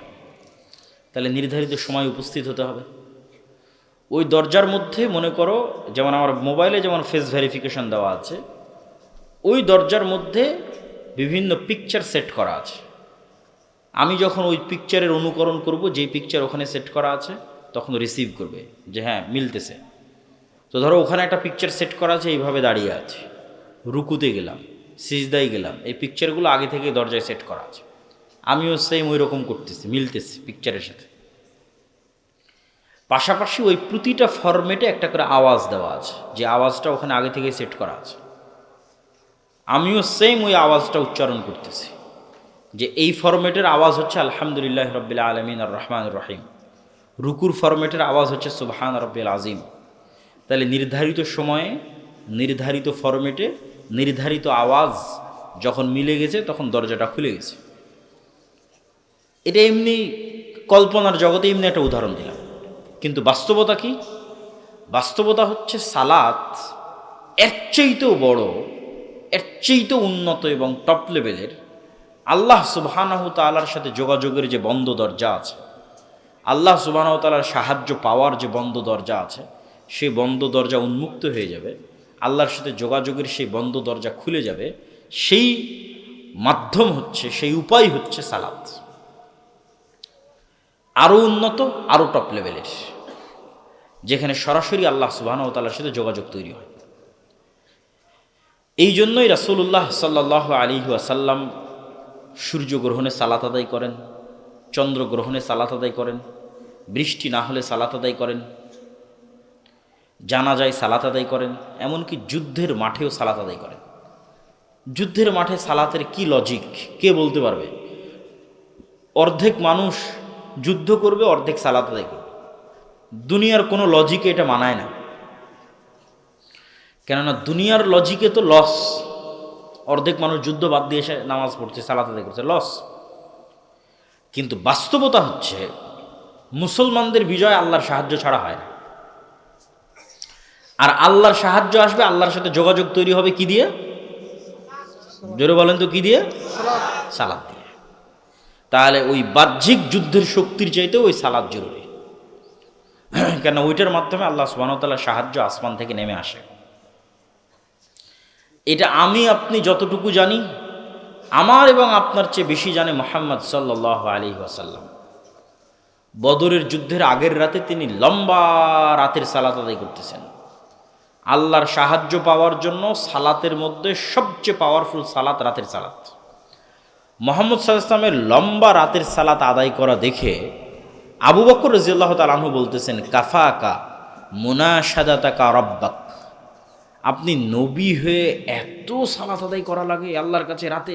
তাহলে নির্ধারিত সময় উপস্থিত হতে হবে। ওই দরজার মধ্যে মনে করো যেমন আমার মোবাইলে যেমন ফেস ভেরিফিকেশন দেওয়া আছে, ওই দরজার মধ্যে বিভিন্ন পিকচার সেট করা আছে। আমি যখন ওই পিকচারের অনুকরণ করব, যেই পিকচার ওখানে সেট করা আছে, তখন রিসিভ করবে যে হ্যাঁ মিলতেছে। তো ধরো ওখানে একটা পিকচার সেট করা আছে, এইভাবে দাঁড়িয়ে আছে, রুকুতে গেলাম, সিজদায় গেলাম, এই পিকচারগুলো আগে থেকে দরজায় সেট করা আছে, আমিও সেম ওই রকম করতেছি, মিলতেছি পিকচারের সাথে। পাশাপাশি ওই প্রতিটা ফরম্যাটে একটা করে আওয়াজ দেওয়া আছে, যে আওয়াজটা ওখানে আগে থেকে সেট করা আছে, আমিও সেম ওই আওয়াজটা উচ্চারণ করতেছি, যে এই ফরম্যাটের আওয়াজ হচ্ছে আলহামদুলিল্লাহ রাব্বিল আলামিন আর রহমানির রহিম, রুকুর ফরম্যাটের আওয়াজ হচ্ছে সুবহান রাব্বিল আযীম। তাহলে নির্ধারিত সময়ে, নির্ধারিত ফরম্যাটে, নির্ধারিত আওয়াজ যখন মিলে গেছে, তখন দরজাটা খুলে গেছে। এটা এমনি কল্পনার জগতে এমনি একটা উদাহরণ দিলাম, কিন্তু বাস্তবতা কি? বাস্তবতা হচ্ছে সালাত এর চাইতেও বড়, এর চাইতেও উন্নত এবং টপ লেভেলের। আল্লাহ সুবহানাহু তাআলার সাথে যোগাযোগের যে বন্ধ দরজা আছে, আল্লাহ সুবহানাহু তাআলার সাহায্য পাওয়ার যে বন্ধ দরজা আছে, সেই বন্ধ দরজা উন্মুক্ত হয়ে যাবে, আল্লাহর সাথে যোগাযোগের সেই বন্ধ দরজা খুলে যাবে। সেই মাধ্যম হচ্ছে, সেই উপায় হচ্ছে সালাত। আরও উন্নত, আরও টপ লেভেলের, যেখানে সরাসরি আল্লাহ সুবহানাহু ওয়া তাআলার সাথে যোগাযোগ তৈরি হয়। এই জন্যই রাসূলুল্লাহ সাল্লাল্লাহু আলাইহি ওয়াসাল্লাম সূর্যগ্রহণে সালাত আদায় করেন, চন্দ্রগ্রহণে সালাত আদায় করেন, বৃষ্টি না হলে সালাত আদায় করেন, জানাজায় সালাত আদায় করেন, এমনকি যুদ্ধের মাঠেও সালাত আদায় করেন। যুদ্ধের মাঠে সালাতের কি লজিক কে বলতে পারবে? অর্ধেক মানুষ যুদ্ধ করবে, অর্ধেক সালাত আদায় করবে। দুনিয়ার কোনো লজিকে এটা মানায় না, কেননা দুনিয়ার লজিকে তো লস। অর্ধেক মানুষ যুদ্ধ বাদ দিয়ে এসে নামাজ পড়ছে, সালাত আদায় করছে, লস। কিন্তু বাস্তবতা হচ্ছে মুসলমানদের বিজয় আল্লাহর সাহায্য ছাড়া হয় না। আর আল্লাহর সাহায্য আসবে, আল্লাহর সাথে যোগাযোগ তৈরি হবে কি দিয়ে? জোরে বলেন তো কি দিয়ে? সালাত দিয়ে। তাহলে ওই বাহ্যিক যুদ্ধের শক্তির চাইতে ওই সালাত জরুরি, কেন ওইটার মাধ্যমে আল্লাহ সুবহানাহু ওয়া তাআলার সাহায্য আসমান থেকে নেমে আসে। এটা আমি আপনি যতটুকু জানি, আমার এবং আপনার চেয়ে বেশি জানে মুহাম্মদ সাল্লাল্লাহু আলাইহি ওয়াসাল্লাম। বদরের যুদ্ধের আগের রাতে তিনি লম্বা রাতের সালাত আদায় করতেছেন। আল্লাহর সাহায্য পাওয়ার জন্য সালাতের মধ্যে সবচেয়ে পাওয়ারফুল সালাত রাতের সালাত। মুহাম্মদ সাল্লাল্লাহু আলাইহি ওয়াসাল্লামের লম্বা রাতের সালাত আদায় করা দেখে আবু বকর রাদিয়াল্লাহু তাআলা আনহু বলতেছেন, কাফাকা মুনাশাদাতাকা রাব্বাক, আপনি নবী হয়ে এত সালাত আদায় করা লাগে, আল্লাহর কাছে রাতে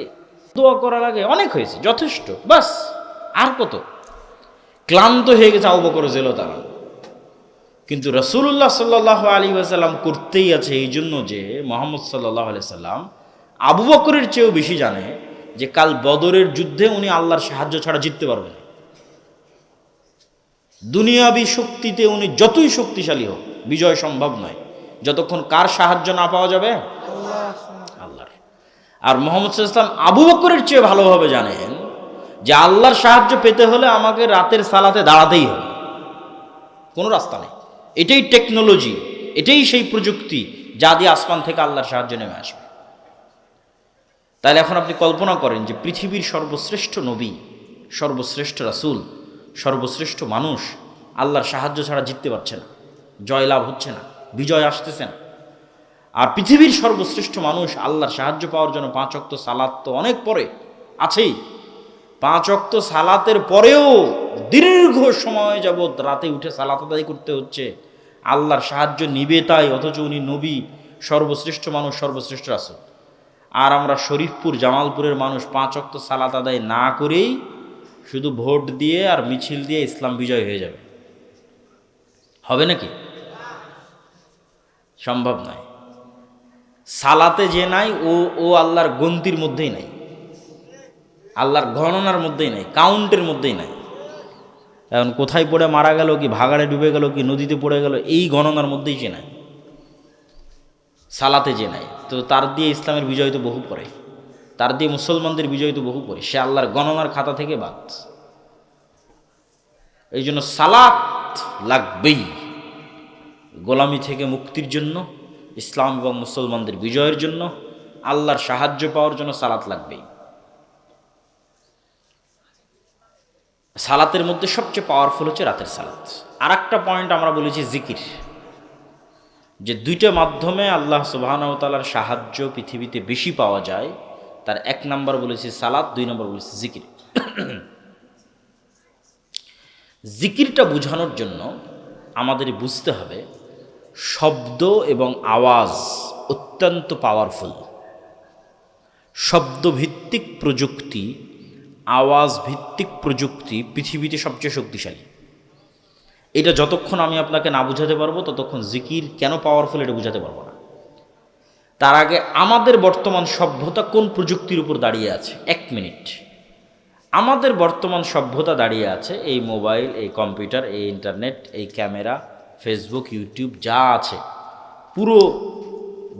দোয়া করা লাগে, অনেক হয়েছে, যথেষ্ট, বাস আর কত? ক্লান্ত হয়ে গেছে আবু বকর রাদিয়াল্লাহু তাআলা। কিন্তু রাসূলুল্লাহ সাল্লাল্লাহু আলাইহি ওয়াসাল্লাম করতেই আছে, এই জন্য যে মুহাম্মদ সাল্লাল্লাহু আলাইহি সাল্লাম আবু বকরের চেয়েও বেশি জানে যে কাল বদরের যুদ্ধে উনি আল্লাহর সাহায্য ছাড়া জিততে পারবেন না। দুনিয়াবি শক্তিতে উনি যতই শক্তিশালী হোক, বিজয় সম্ভব নয় যতক্ষণ কার সাহায্য না পাওয়া যাবে? আল্লাহর। আর মুহাম্মদ সাল্লাল্লাহু আলাইহি ওয়াসাল্লাম আবু বকরের চেয়ে ভালোভাবে জানেন যে আল্লাহর সাহায্য পেতে হলে আমাকে রাতের সালাতে দাঁড়াতেই হবে, কোনো রাস্তা নেই। এটাই টেকনোলজি, এটাই সেই প্রযুক্তি যা দিয়ে আসমান থেকে আল্লাহর সাহায্য নেমে আসবে। তাহলে এখন আপনি কল্পনা করেন যে পৃথিবীর সর্বশ্রেষ্ঠ নবী, সর্বশ্রেষ্ঠ রাসূল, সর্বশ্রেষ্ঠ মানুষ আল্লাহর সাহায্য ছাড়া জিততে পারছে না, জয়লাভ হচ্ছে না, বিজয় আসতেছে না। আর পৃথিবীর সর্বশ্রেষ্ঠ মানুষ আল্লাহর সাহায্য পাওয়ার জন্য 5 ওয়াক্ত সালাত তো অনেক পরে আছেই, 5 ওয়াক্ত সালাতের পরেও দীর্ঘ সময় যাবৎ রাতে উঠে সালাত আদায় করতে হচ্ছে, আল্লাহর সাহায্য নিবে তাই, অথচ উনি নবী, সর্বশ্রেষ্ঠ মানুষ, সর্বশ্রেষ্ঠ রাসূল। আর আমরা শরীফপুর জামালপুরের মানুষ 5 ওয়াক্ত সালাত আদায় না করেই শুধু ভোট দিয়ে আর মিছিল দিয়ে ইসলাম বিজয় হয়ে যাবে। হবে নাকি? সম্ভব নয়। সালাতে যে নাই ও আল্লাহর গন্তির মধ্যেই নাই, আল্লাহর গণনার মধ্যেই নাই, কাউন্টের মধ্যেই নাই। এখন কোথায় পড়ে মারা গেল, কি ভাগাড়ে ডুবে গেল, কি নদীতে পড়ে গেল, এই গণনার মধ্যেই যে নাই, সালাতে যে নাই। তো তার দিয়ে ইসলামের বিজয় তো বহু পরে, তার দিয়ে মুসলমানদের বিজয় তো বহু পরে, সে আল্লাহর গণনার খাতা থেকে বাদ। এই জন্য সালাত লাগবেই, গোলামি থেকে মুক্তির জন্য, ইসলাম এবং মুসলমানদের বিজয়ের জন্য, আল্লাহর সাহায্য পাওয়ার জন্য সালাত লাগবেই। সালাতের মধ্যে সবচেয়ে পাওয়ারফুল হচ্ছে রাতের সালাত। আর একটা পয়েন্ট আমরা বলেছি জিকির, যে দুইটা মাধ্যমে আল্লাহ সুবহানাহু ওয়া তাআলার সাহায্য পৃথিবীতে বেশি পাওয়া যায়। তার 1 নম্বর বলেছি সালাত, 2 নম্বর বলেছি জিকির। জিকিরটা বোঝানোর জন্য আমাদের বুঝতে হবে শব্দ এবং আওয়াজ অত্যন্ত পাওয়ারফুল। শব্দভিত্তিক প্রযুক্তি, আওয়াজ ভিত্তিক প্রযুক্তি পৃথিবীতে সবচেয়ে শক্তিশালী। এটা যতক্ষণ আমি আপনাকে না বুঝাতে পারবো ততক্ষণ জিকির কেন পাওয়ারফুল এটা বুঝাতে পারবো না। তার আগে আমাদের বর্তমান সভ্যতা কোন প্রযুক্তির উপর দাঁড়িয়ে আছে? 1 মিনিট। আমাদের বর্তমান সভ্যতা দাঁড়িয়ে আছে এই মোবাইল, এই কম্পিউটার, এই ইন্টারনেট, এই ক্যামেরা, ফেসবুক, ইউটিউব যা আছে, পুরো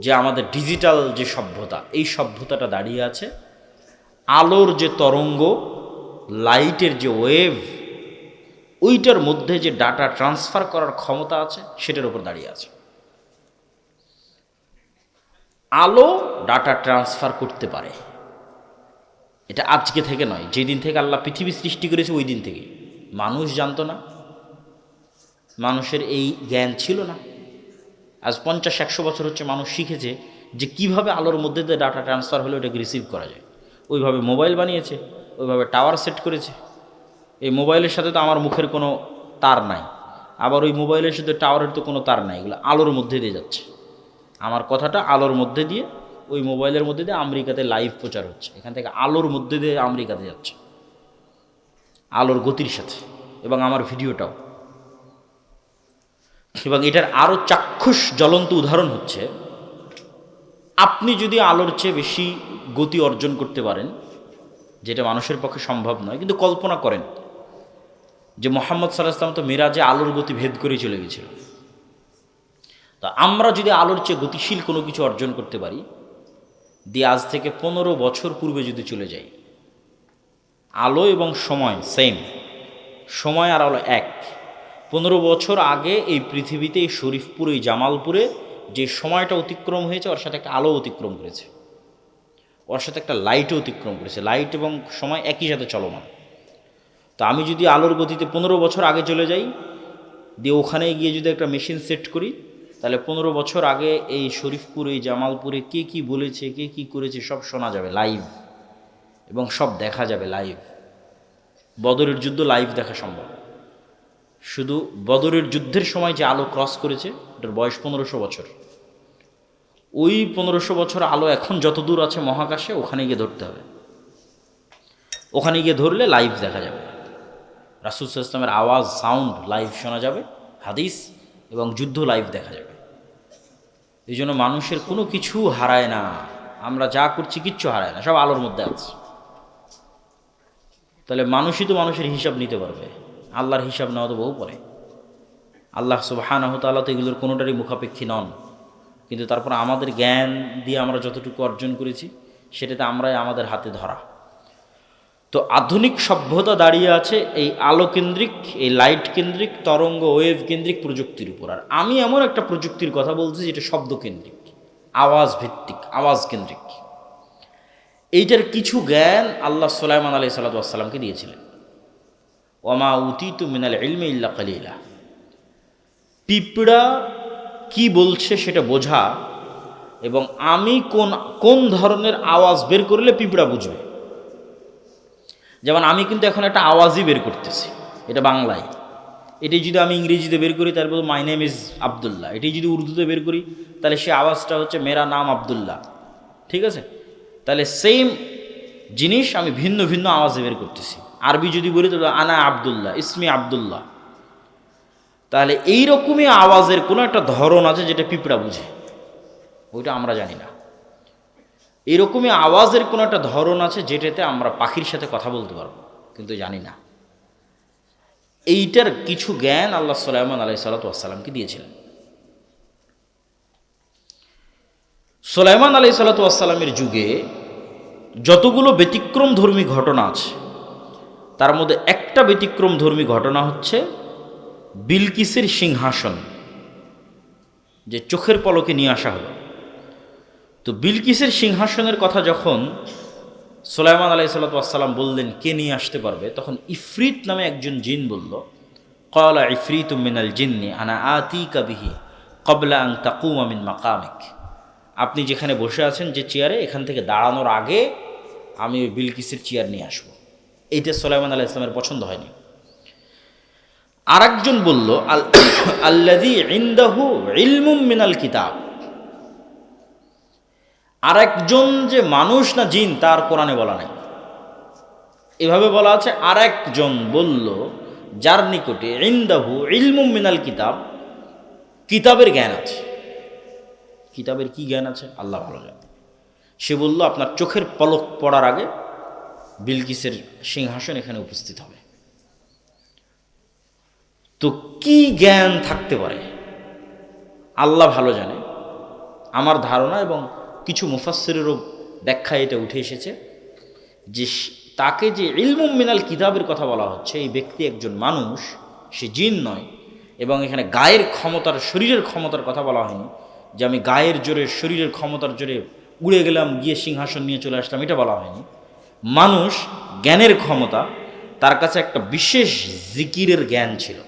যে আমাদের ডিজিটাল যে সভ্যতা, এই সভ্যতাটা দাঁড়িয়ে আছে আলোর যে তরঙ্গ, লাইটের যে ওয়েভ, ওইটার মধ্যে যে ডাটা ট্রান্সফার করার ক্ষমতা আছে সেটার উপর দাঁড়িয়ে আছে। আলো ডাটা ট্রান্সফার করতে পারে, এটা আজকে থেকে নয়, যেদিন থেকে আল্লাহ পৃথিবী সৃষ্টি করেছে ওই দিন থেকে। মানুষ জানতো না, মানুষের এই জ্ঞান ছিল না। আজ 50-100 বছর হচ্ছে মানুষ শিখেছে যে কিভাবে আলোর মধ্যে দিয়ে ডাটা ট্রান্সফার হলে ওটাকে রিসিভ করা যায়। ওইভাবে মোবাইল বানিয়েছে, ওইভাবে টাওয়ার সেট করেছে। এই মোবাইলের সাথে তো আমার মুখের কোনো তার নাই, আবার ওই মোবাইলের সাথে টাওয়ারের তো কোনো তার নাই, এগুলো আলোর মধ্যে দিয়ে যাচ্ছে। আমার কথাটা আলোর মধ্যে দিয়ে, ওই মোবাইলের মধ্যে দিয়ে আমেরিকাতে লাইভ প্রচার হচ্ছে, এখান থেকে আলোর মধ্যে দিয়ে আমেরিকাতে যাচ্ছে, আলোর গতির সাথে, এবং আমার ভিডিওটাও। এবং এটার আরও চাক্ষুষ জ্বলন্ত উদাহরণ হচ্ছে, আপনি যদি আলোর চেয়ে বেশি গতি অর্জন করতে পারেন, যেটা মানুষের পক্ষে সম্ভব নয়, কিন্তু কল্পনা করেন যে মুহাম্মদ সাল্লাল্লাহু আলাইহি ওয়াসাল্লাম তো মিরাজে আলোর গতি ভেদ করে চলে গেছিল। তা আমরা যদি আলোর চেয়ে গতিশীল কোনো কিছু অর্জন করতে পারি, দিয়ে আজ থেকে 15 বছর পূর্বে যদি চলে যাই, আলো এবং সময় সেম, সময় আর আলো এক। 15 বছর আগে এই পৃথিবীতে, এই শরীফপুর, এই জামালপুরে যে সময়টা অতিক্রম হয়েছে, ওর সাথে একটা আলো অতিক্রম করেছে, ওর সাথে একটা লাইটও অতিক্রম করেছে। লাইট এবং সময় একই সাথে চলমান। তো আমি যদি আলোর গতিতে 15 বছর আগে চলে যাই, দিয়ে ওখানে গিয়ে যদি একটা মেশিন সেট করি, তাহলে 15 বছর আগে এই শরীফপুর, এই জামালপুরে কে কি বলেছে, কে কি করেছে সব শোনা যাবে লাইভ, এবং সব দেখা যাবে লাইভ। বদরের যুদ্ধ লাইভ দেখা সম্ভব। শুধু বদরের যুদ্ধের সময় যে আলো ক্রস করেছে, ওটার বয়স 1500 বছর। ওই 1500 বছর আলো এখন যত দূর আছে মহাকাশে, ওখানে গিয়ে ধরতে হবে। ওখানে গিয়ে ধরলে লাইভ দেখা যাবে, রাসূল সাল্লাল্লাহু আলাইহি ওয়াসাল্লামের আওয়াজ, সাউন্ড লাইভ শোনা যাবে, হাদিস এবং যুদ্ধ লাইভ দেখা যাবে। এই জন্য মানুষের কোনো কিছু হারায় না, আমরা যা করছি কিচ্ছু হারায় না, সব আলোর মধ্যে আছে। তাহলে মানুষই তো মানুষের হিসাব নিতে পারবে, আল্লাহর হিসাব নেওয়া তো বহু পরে। আল্লাহ সুবহানাহু ওয়া তাআলা তো এগুলোর কোনোটারই মুখাপেক্ষী নন, কিন্তু তারপর আমাদের জ্ঞান দিয়ে আমরা যতটুকু অর্জন করেছি সেটাতে আমরাই আমাদের হাতে ধরা। তো আধুনিক সভ্যতা দাঁড়িয়ে আছে এই আলো কেন্দ্রিক, এই লাইট কেন্দ্রিক, তরঙ্গ ওয়েভ কেন্দ্রিক প্রযুক্তির উপর। আর আমি এমন একটা প্রযুক্তির কথা বলছি যেটা শব্দ কেন্দ্রিক, আওয়াজ ভিত্তিক, আওয়াজ কেন্দ্রিক। এইটার কিছু জ্ঞান আল্লাহ সুলাইমান আলাইহিস সালাতু ওয়াস সালামকে দিয়েছিলেন। ওয়ামা উতিতু মিনাল ইলমি ইল্লা কালিলা। পিঁপড়া কি বলছে সেটা বোঝা, এবং আমি কোন কোন ধরনের আওয়াজ বের করলে পিঁপড়া বুঝবে, যেমন আমি কিন্তু এখন একটা আওয়াজই বের করতেছি, এটা বাংলায়। এটাই যদি আমি ইংরেজিতে বের করি তারপর মাই নেম ইজ আবদুল্লাহ, এটাই যদি উর্দুতে বের করি তাহলে সে আওয়াজটা হচ্ছে মেরা নাম আবদুল্লাহ। ঠিক আছে? তাহলে সেম জিনিস আমি ভিন্ন ভিন্ন আওয়াজে বের করতেছি। আরবি যদি বলি তাহলে আনা আবদুল্লাহ, ইসমি আবদুল্লাহ। তাহলে এইরকমই আওয়াজের কোনো একটা ধরন আছে যেটা পিঁপড়া বুঝে, ওইটা আমরা জানি না। এরকমই আওয়াজের কোনো একটা ধরন আছে যেটাতে আমরা পাখির সাথে কথা বলতে পারবো, কিন্তু জানি না। এইটার কিছু জ্ঞান আল্লাহ সুলাইমান আলাইহিস সালাতু ওয়াস সালামকে দিয়েছিলেন। সুলাইমান আলাইহিস সালাতু ওয়াস সালামের যুগে যতগুলো ব্যতিক্রম ধর্মী ঘটনা আছে তার মধ্যে একটা ব্যতিক্রম ধর্মী ঘটনা হচ্ছে বিলকিসের সিংহাসন, যে চোখের পলকে নিয়ে আসা হলো। তো বিলকিসের সিংহাসনের কথা যখন সুলাইমান আলাইহিস সালাতু ওয়াস সালাম বললেন কে নিয়ে আসতে পারবে, তখন ইফরিত নামে একজন জিন বলল, ক্বালা ইফরিতুম মিনাল জিন্নি আনা আতিকা বিহি ক্বাবলা আন তাকুমা মিন মাকামিক। আপনি যেখানে বসে আছেন যে চেয়ারে, এখান থেকে দাঁড়ানোর আগে আমি ওই বিলকিসের চেয়ার নিয়ে আসবো। এইটা সুলাইমান আলাইহিস সালামের পছন্দ হয়নি। আর একজন বলল আল্লাযী ইনদাহু ইলমুম মিনাল কিতাব। আর একজন যে মানুষ না জিন তার কোরআনে বলা নাই, এভাবে বলা আছে। আর একজন বলল যার নিকটে ইনদাহু ইলমুম মিনাল কিতাব, কিতাবের জ্ঞান আছে। কিতাবের কি জ্ঞান আছে আল্লাহ ভালো জানে। সে বলল আপনার চোখের পলক পড়ার আগে বিলকিসের সিংহাসন এখানে উপস্থিত হবে। তো কি জ্ঞান থাকতে পারে আল্লাহ ভালো জানে। আমার ধারণা এবং কিছু মুফাসসিরেরও ব্যাখ্যায় এটা উঠে এসেছে যে তাকে যে ইলমুম মিনাল কিতাবের কথা বলা হচ্ছে, এই ব্যক্তি একজন মানুষ, সে জিন নয়। এবং এখানে গায়ের ক্ষমতার, শরীরের ক্ষমতার কথা বলা হয়নি যে আমি গায়ের জোরে, শরীরের ক্ষমতার জোরে উড়ে গেলাম, গিয়ে সিংহাসন নিয়ে চলে আসলাম, এটা বলা হয়নি। মানুষ জ্ঞানের ক্ষমতা, তার কাছে একটা বিশেষ জিকিরের জ্ঞান ছিল,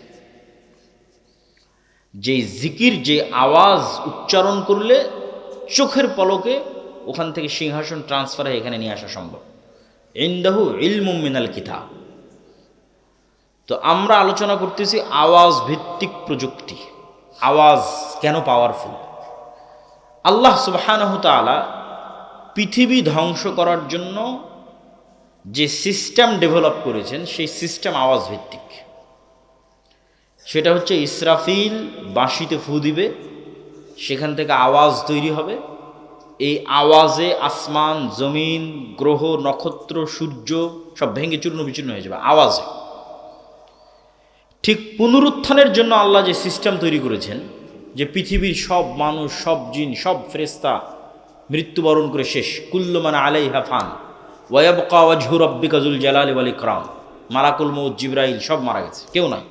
যে জিকির, যে আওয়াজ উচ্চারণ করলে চোখের পলকে ওখান থেকে সিংহাসন ট্রান্সফার হয়ে এখানে নিয়ে আসা সম্ভব। ইনদাহু ইলমুম মিনাল কিতাব। তো আমরা আলোচনা করতেছি আওয়াজ ভিত্তিক প্রযুক্তি, আওয়াজ কেন পাওয়ারফুল। আল্লাহ সুবহানাহু তাআলা পৃথিবী ধ্বংস করার জন্য যে সিস্টেম ডেভেলপ করেছেন, সেই সিস্টেম আওয়াজ ভিত্তিক। সেটা হচ্ছে ইসরাফিল বাঁশিতে ফু দিবে, সেখান থেকে আওয়াজ তৈরি হবে। এই আওয়াজে আসমান, জমিন, গ্রহ, নক্ষত্র, সূর্য সব ভেঙে চূর্ণ বিচূর্ণ হয়ে যাবে আওয়াজে। ঠিক পুনরুত্থানের জন্য আল্লাহ যে সিস্টেম তৈরি করেছেন, যে পৃথিবীর সব মানুষ, সব জিন, সব ফেরেশতা মৃত্যুবরণ করে শেষ। কুল্লু মান আলাইহা ফান ওয়া ইয়াবকা ওয়াজহু রাব্বিকা যুল জালালি ওয়াল ইকরাম। মালাকুল মউত, জিবরাইল সব মারা গেছে, কেউ নাই।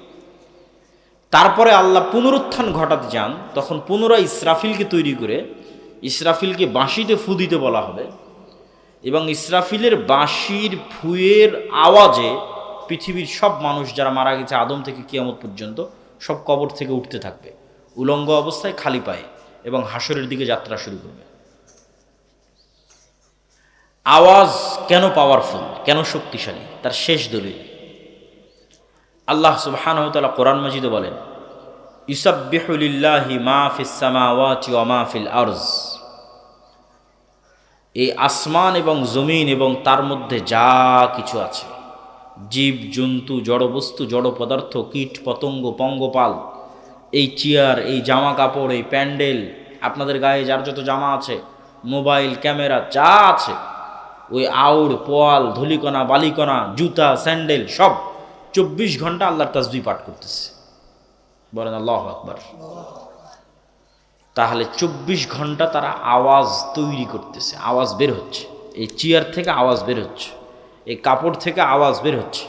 তারপরে আল্লাহ পুনরুত্থান ঘটাতে চান, তখন পুনরায় ইসরাফিলকে তৈরি করে ইসরাফিলকে বাঁশিতে ফু দিতে বলা হবে। এবং ইসরাফিলের বাঁশির ফুয়ের আওয়াজে পৃথিবীর সব মানুষ যারা মারা গেছে আদম থেকে কিয়ামত পর্যন্ত সব কবর থেকে উঠতে থাকবে উলঙ্গ অবস্থায়, খালি পায়ে, এবং হাসরের দিকে যাত্রা শুরু করবে। আওয়াজ কেন পাওয়ারফুল, কেন শক্তিশালী, তার শেষ দলিল আল্লাহ সুবহানাহু ওয়া তাআলা কোরআন মাজিদে বলেন, ইউসাব্বিহু লিল্লাহি মা ফিস সামাওয়াতি ওয়া মা ফিল আরজ। এই আসমান এবং জমিন এবং তার মধ্যে যা কিছু আছে, জীব জন্তু, জড়বস্তু, জড় পদার্থ, কীট পতঙ্গ, পঙ্গপাল, এই চেয়ার, এই জামা কাপড়, এই প্যান্ডেল, আপনাদের গায়ে যার যত জামা আছে, মোবাইল, ক্যামেরা, যা আছে, ওই আউড়, পোয়াল, ধুলিকণা, বালিকণা, জুতা, স্যান্ডেল সব 24 ঘন্টা আল্লাহর তাসবিহ পাঠ করতেছে। বলেন আল্লাহু আকবার। তাহলে 24 ঘন্টা তারা আওয়াজ তৈরি করতেছে, আওয়াজ বের হচ্ছে, এই চেয়ার থেকে আওয়াজ বের হচ্ছে, এই কাপড় থেকে আওয়াজ বের হচ্ছে।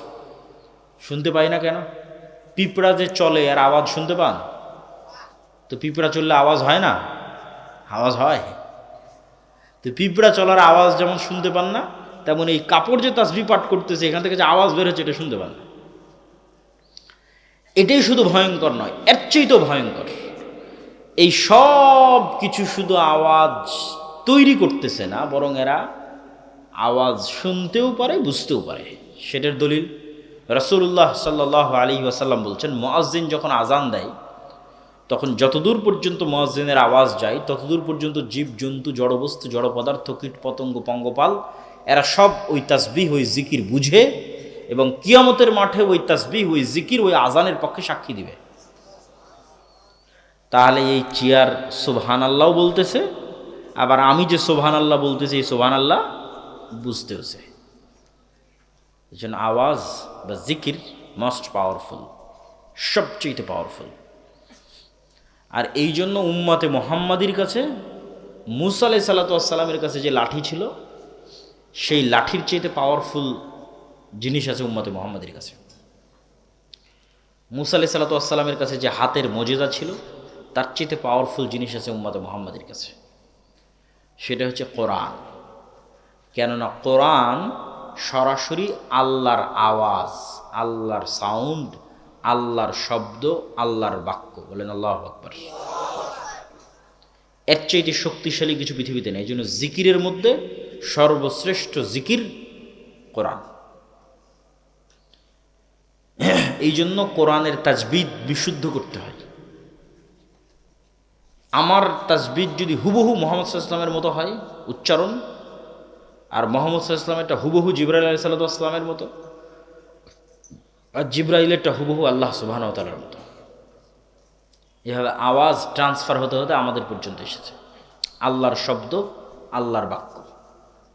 শুনতে পাই না কেন? পিঁপড়া যে চলে আর আওয়াজ শুনতে পান? তো পিঁপড়া চললে আওয়াজ হয় না? আওয়াজ হয়। তো পিঁপড়া চলার আওয়াজ যেমন শুনতে পান না, তেমন এই কাপড় যে তাসবিহ পাঠ করতেছে এখান থেকে যে আওয়াজ বের হচ্ছে এটা শুনতে পান না। এটাই শুধু ভয়ঙ্কর নয়, এর চেয়েও ভয়ঙ্কর। এই সব কিছু শুধু আওয়াজ তৈরি করতেছে না, বরং এরা আওয়াজ শুনতেও পারে, বুঝতেও পারে, সেটার দলিল রাসূলুল্লাহ সাল্লাল্লাহু আলাইহি ওয়াসাল্লাম বলছেন, মুয়াজ্জিন যখন আজান দেয় তখন যতদূর পর্যন্ত মুয়াজ্জিনের আওয়াজ যায় ততদূর পর্যন্ত জীব জন্তু জড়বস্তু জড় পদার্থ কীট পতঙ্গ পঙ্গপাল এরা সব ওই তাসবিহ ওই জিকির বুঝে এবং কিয়ামতের মাঠে ওই তাসবিহ ওই জিকির ওই আজানের পক্ষে সাক্ষী দিবে। তাহলে এই চেয়ার সুবহানাল্লাহ বলতেছে, আবার আমি যে সুবহানাল্লাহ বলতেছি এই সুবহানাল্লাহ বুঝতে হচ্ছে। এই জন্য আওয়াজ বা জিকির মোস্ট পাওয়ারফুল, সবচেয়ে পাওয়ারফুল। আর এই জন্য উম্মতে মুহাম্মাদির কাছে মুসা আলাইহিস সালাতু ওয়াস সালামের কাছে যে লাঠি ছিল সেই লাঠির চাইতে পাওয়ারফুল জিনিস আছে উম্মতে মুহাম্মাদির কাছে। মুসা আলাইহিস সালাতু ওয়াস সালামের কাছে যে হাতের মুজিজা ছিল তার চাইতে পাওয়ারফুল জিনিস আছে উম্মতে মুহাম্মাদির কাছে, সেটা হচ্ছে কোরআন। কেননা কোরআন সরাসরি আল্লাহর আওয়াজ, আল্লাহর সাউন্ড, আল্লাহর শব্দ, আল্লাহর বাক্য। বলেন আল্লাহু আকবার। এর চাইতে শক্তিশালী কিছু পৃথিবীতে নেই। এই জন্য জিকিরের মধ্যে সর্বশ্রেষ্ঠ জিকির কোরআন। এই জন্য কোরআনের তাজবিদ বিশুদ্ধ করতে হয়। আমার তাজবিদ যদি হুবহু মুহাম্মদ সাল্লাল্লাহু আলাইহি ওয়াসাল্লামের মতো হয় উচ্চারণ, আর মুহাম্মদ সাল্লাল্লাহু আলাইহি ওয়াসাল্লামেরটা হুবহু জিবরাইল আলাইহিস সালামের মতো, আর জিবরাইলেরটা হুবহু আল্লাহ সুবহানাহু ওয়া তাআলার মতো, এভাবে আওয়াজ ট্রান্সফার হতে হতে আমাদের পর্যন্ত এসেছে। আল্লাহর শব্দ, আল্লাহর বাক্য।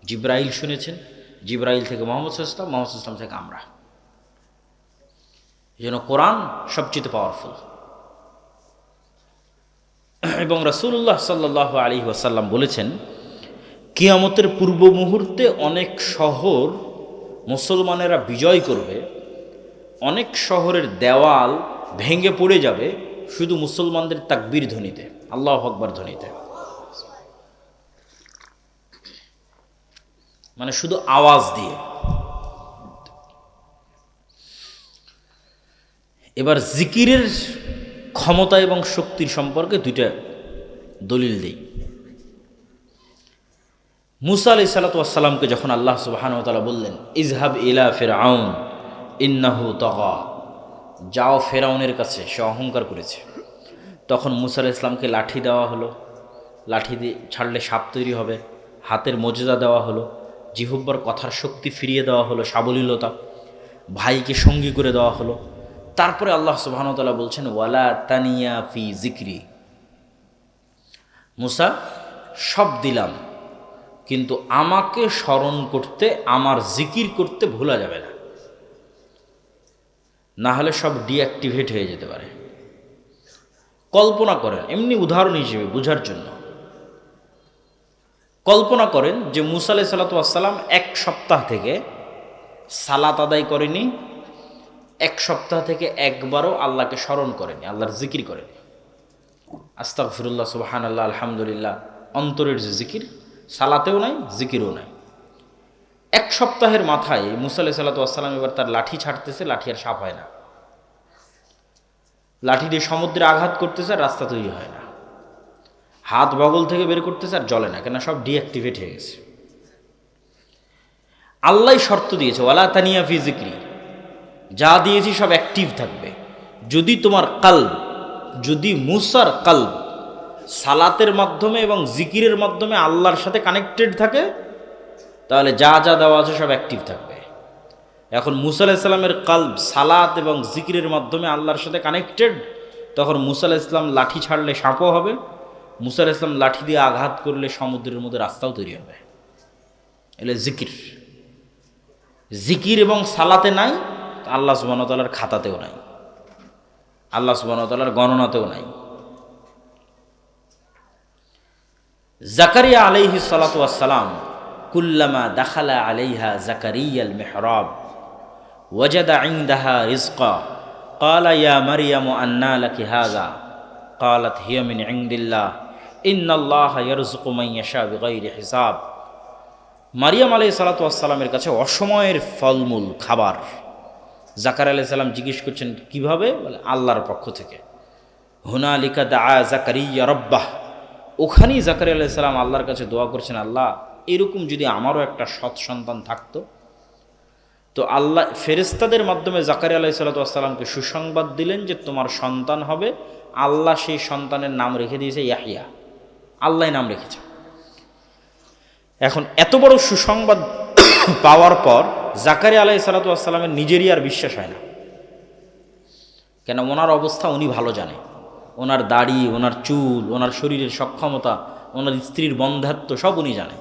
জিবরাইল শুনেছেন, জিবরাইল থেকে মুহাম্মদ সাল্লাল্লাহু আলাইহি ওয়াসাল্লাম, মুহাম্মদ সাল্লাল্লাহু আলাইহি ওয়াসাল্লাম থেকে আমরা। এই জন্য কোরআন সবচেয়ে পাওয়ারফুল। এবং রাসূলুল্লাহ সাল্লাল্লাহু আলাইহি ওয়াসাল্লাম বলেছেন, কিয়ামতের পূর্ব মুহূর্তে অনেক শহর মুসলমানেরা বিজয় করবে, অনেক শহরের দেওয়াল ভেঙে পড়ে যাবে শুধু মুসলমানদের তাকবীর ধ্বনিতে, আল্লাহু আকবার ধ্বনিতে। মানে শুধু আওয়াজ দিয়ে। এবার জিকিরের ক্ষমতা এবং শক্তির সম্পর্কে দুইটা দলিল দেই। মুসা আলাইহিস সালাতু ওয়াস সালামকে যখন আল্লাহ সুবহানাহু ওয়া তাআলা বললেন, ইযহাব ইলা ফিরআউন ইন্নাহু তাগা, যাও ফেরাউনের কাছে, সে অহংকার করেছে। তখন মুসা আলাইহিস সালামকে লাঠি দেওয়া হলো, লাঠি দিয়ে ছাড়লে সাপ তৈরি হবে, হাতের মজেজা দেওয়া হলো, জিহ্বার কথার শক্তি ফিরিয়ে দেওয়া হলো, সাবলীলতা, ভাইকে সঙ্গী করে দেওয়া হলো। তারপরে আল্লাহ সুবহানাহু ওয়া তাআলা বলছেন, ওয়ালা তানিয়া ফি জিকরি, মুসা সব দিলাম কিন্তু আমাকে স্মরণ করতে, আমার জিকির করতে ভোলা যাবে না, না হলে সব ডিঅ্যাক্টিভেট হয়ে যেতে পারে। কল্পনা করেন, এমনি উদাহরণ হিসেবে বোঝার জন্য কল্পনা করেন যে মুসা আলাইহিস সালাতু ওয়াস সালাম এক সপ্তাহ থেকে সালাত আদায় করেনি, এক সপ্তাহ থেকে একবারও আল্লাহকে স্মরণ করেনি, আল্লাহর জিকির করেনি। আস্তাগফিরুল্লাহ, সুবহানাল্লাহ, আলহামদুলিল্লাহ, অন্তরের যে জিকির, সালাতেও নাই, জিকিরও নাই। এক সপ্তাহের মাথায় মুসা আলাইহিস সালাতু ওয়াস সালাম এবার তার লাঠি ছাড়তেছে, লাঠি আর সাপ হয় না। লাঠি দিয়ে সমুদ্রে আঘাত করতেছে আর রাস্তা তৈরি হয় না। হাত বগল থেকে বের করতেছে আর জ্বলে না, কেন সব ডিঅ্যাক্টিভেট হয়ে গেছে। আল্লাহ শর্ত দিয়েছে, ওয়ালা তানিয়া ফি জিকরি, যা দিয়েছি সব অ্যাক্টিভ থাকবে। যদি তোমার কলব, যদি মুসার কলব সালাতের মাধ্যমে এবং জিকিরের মাধ্যমে আল্লাহর সাথে কানেক্টেড থাকে, তাহলে যা যা দেওয়া আছে সব অ্যাক্টিভ থাকবে। এখন মুসা আলাইহিস সালামের কলব সালাত এবং জিকিরের মাধ্যমে আল্লাহর সাথে কানেক্টেড, তখন মুসা আলাইহিস সালাম লাঠি ছাড়লে সাপও হবে, মুসা আলাইহিস সালাম লাঠি দিয়ে আঘাত করলে সমুদ্রের মধ্যে রাস্তাও তৈরি হবে। এলে জিকির, জিকির এবং সালাতে নাই, আল্লাহ সুবহানাহু ওয়া তাআলার খাতাতেও নাই, আল্লাহ সুবহানাহু ওয়া তাআলার গণনাতেও নাই। জাকারিয়া আলাইহিস সালাতু ওয়াস সালাম কুল্লামা দাখালা আলাইহা জাকারিয়াল মিহরাব ওয়াজাদা ইনদাহা রিজকা ক্বালা ইয়া মারইয়ামু আন্না লাকি হাযা ক্বালাত হিয়া মিন ইনদিল্লাহ ইন্নাল্লাহা ইয়ারযুকু মান ইয়াশা বিগাইরি হিসাব। মারিয়াম আলাইহিস সালাতু ওয়াস সালামের কাছে অসময়ের ফলমূল খাবার। জাকারিয়া আলাইহিস সালাম জিজ্ঞেস করছেন কিভাবে? বলে আল্লাহর পক্ষ থেকে। হুনালিকা দাআ জাকারিয়া রাব্বাহ, ওখানেই জাকারিয়া আলাইহিস সালাম আল্লাহর কাছে দোয়া করছেন, আল্লাহ এরকম যদি আমারও একটা সৎ সন্তান থাকতো তো আল্লাহ ফেরেশতাদের মাধ্যমে জাকারিয়া আলাইহিস সালাতু ওয়াস সালামকে সুসংবাদ দিলেন যে তোমার সন্তান হবে। আল্লাহ সেই সন্তানের নাম রেখে দিয়েছে ইয়াহইয়া, আল্লাহ নাম রেখেছে। এখন এত বড় সুসংবাদ পাওয়ার পর জাকারিয়া আলাইহিস সালাতু ওয়াস সালামের নিজেরই আর বিশ্বাস হয় না, কেন ওনার অবস্থা উনি ভালো জানে। ওনার দাড়ি, ওনার চুল, ওনার শরীরের সক্ষমতা, ওনার স্ত্রীর বন্ধ্যাত্ব সব উনি জানে।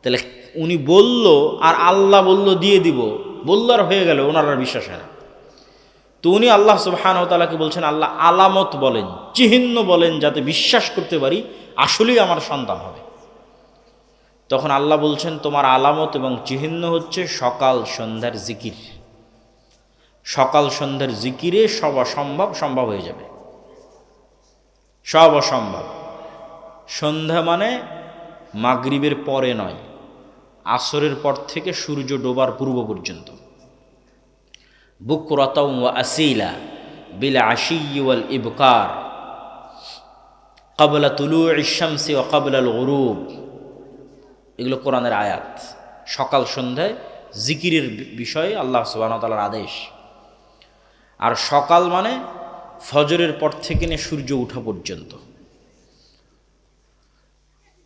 তাহলে উনি বলল আর আল্লাহ বলল দিয়ে দিব, বলল আর হয়ে গেল, ওনার আর বিশ্বাস হয় না। তো উনি আল্লাহ সুবহানাহু ওয়া তাআলাকে বলছেন, আল্লাহ আলামত বলেন, চিহ্ন বলেন, যাতে বিশ্বাস করতে পারি আসলেই আমার সন্তান হবে। তখন আল্লাহ বলছেন, তোমার আলামত এবং চিহ্ন হচ্ছে সকাল সন্ধ্যার জিকির। সকাল সন্ধ্যার জিকিরে সব অসম্ভব সম্ভব হয়ে যাবে, সব অসম্ভব। সন্ধ্যা মানে মাগরিবের পরে নয়, আসরের পর থেকে সূর্য ডোবার পূর্ব পর্যন্ত। বুকরাতাও ওয়া আসিলা বিল আশিয়্যি ওয়াল ইবকার ক্বাবলা তুলুইশ শামসি ওয়া ক্বাবলাল গুরুব, এগুলো কোরআনের আয়াত। সকাল সন্ধ্যায় জিকিরের বিষয়ে আল্লাহ সুবহানাহু ওয়া তাআলার আদেশ। আর সকাল মানে ফজরের পর থেকে নিয়ে সূর্য ওঠা পর্যন্ত।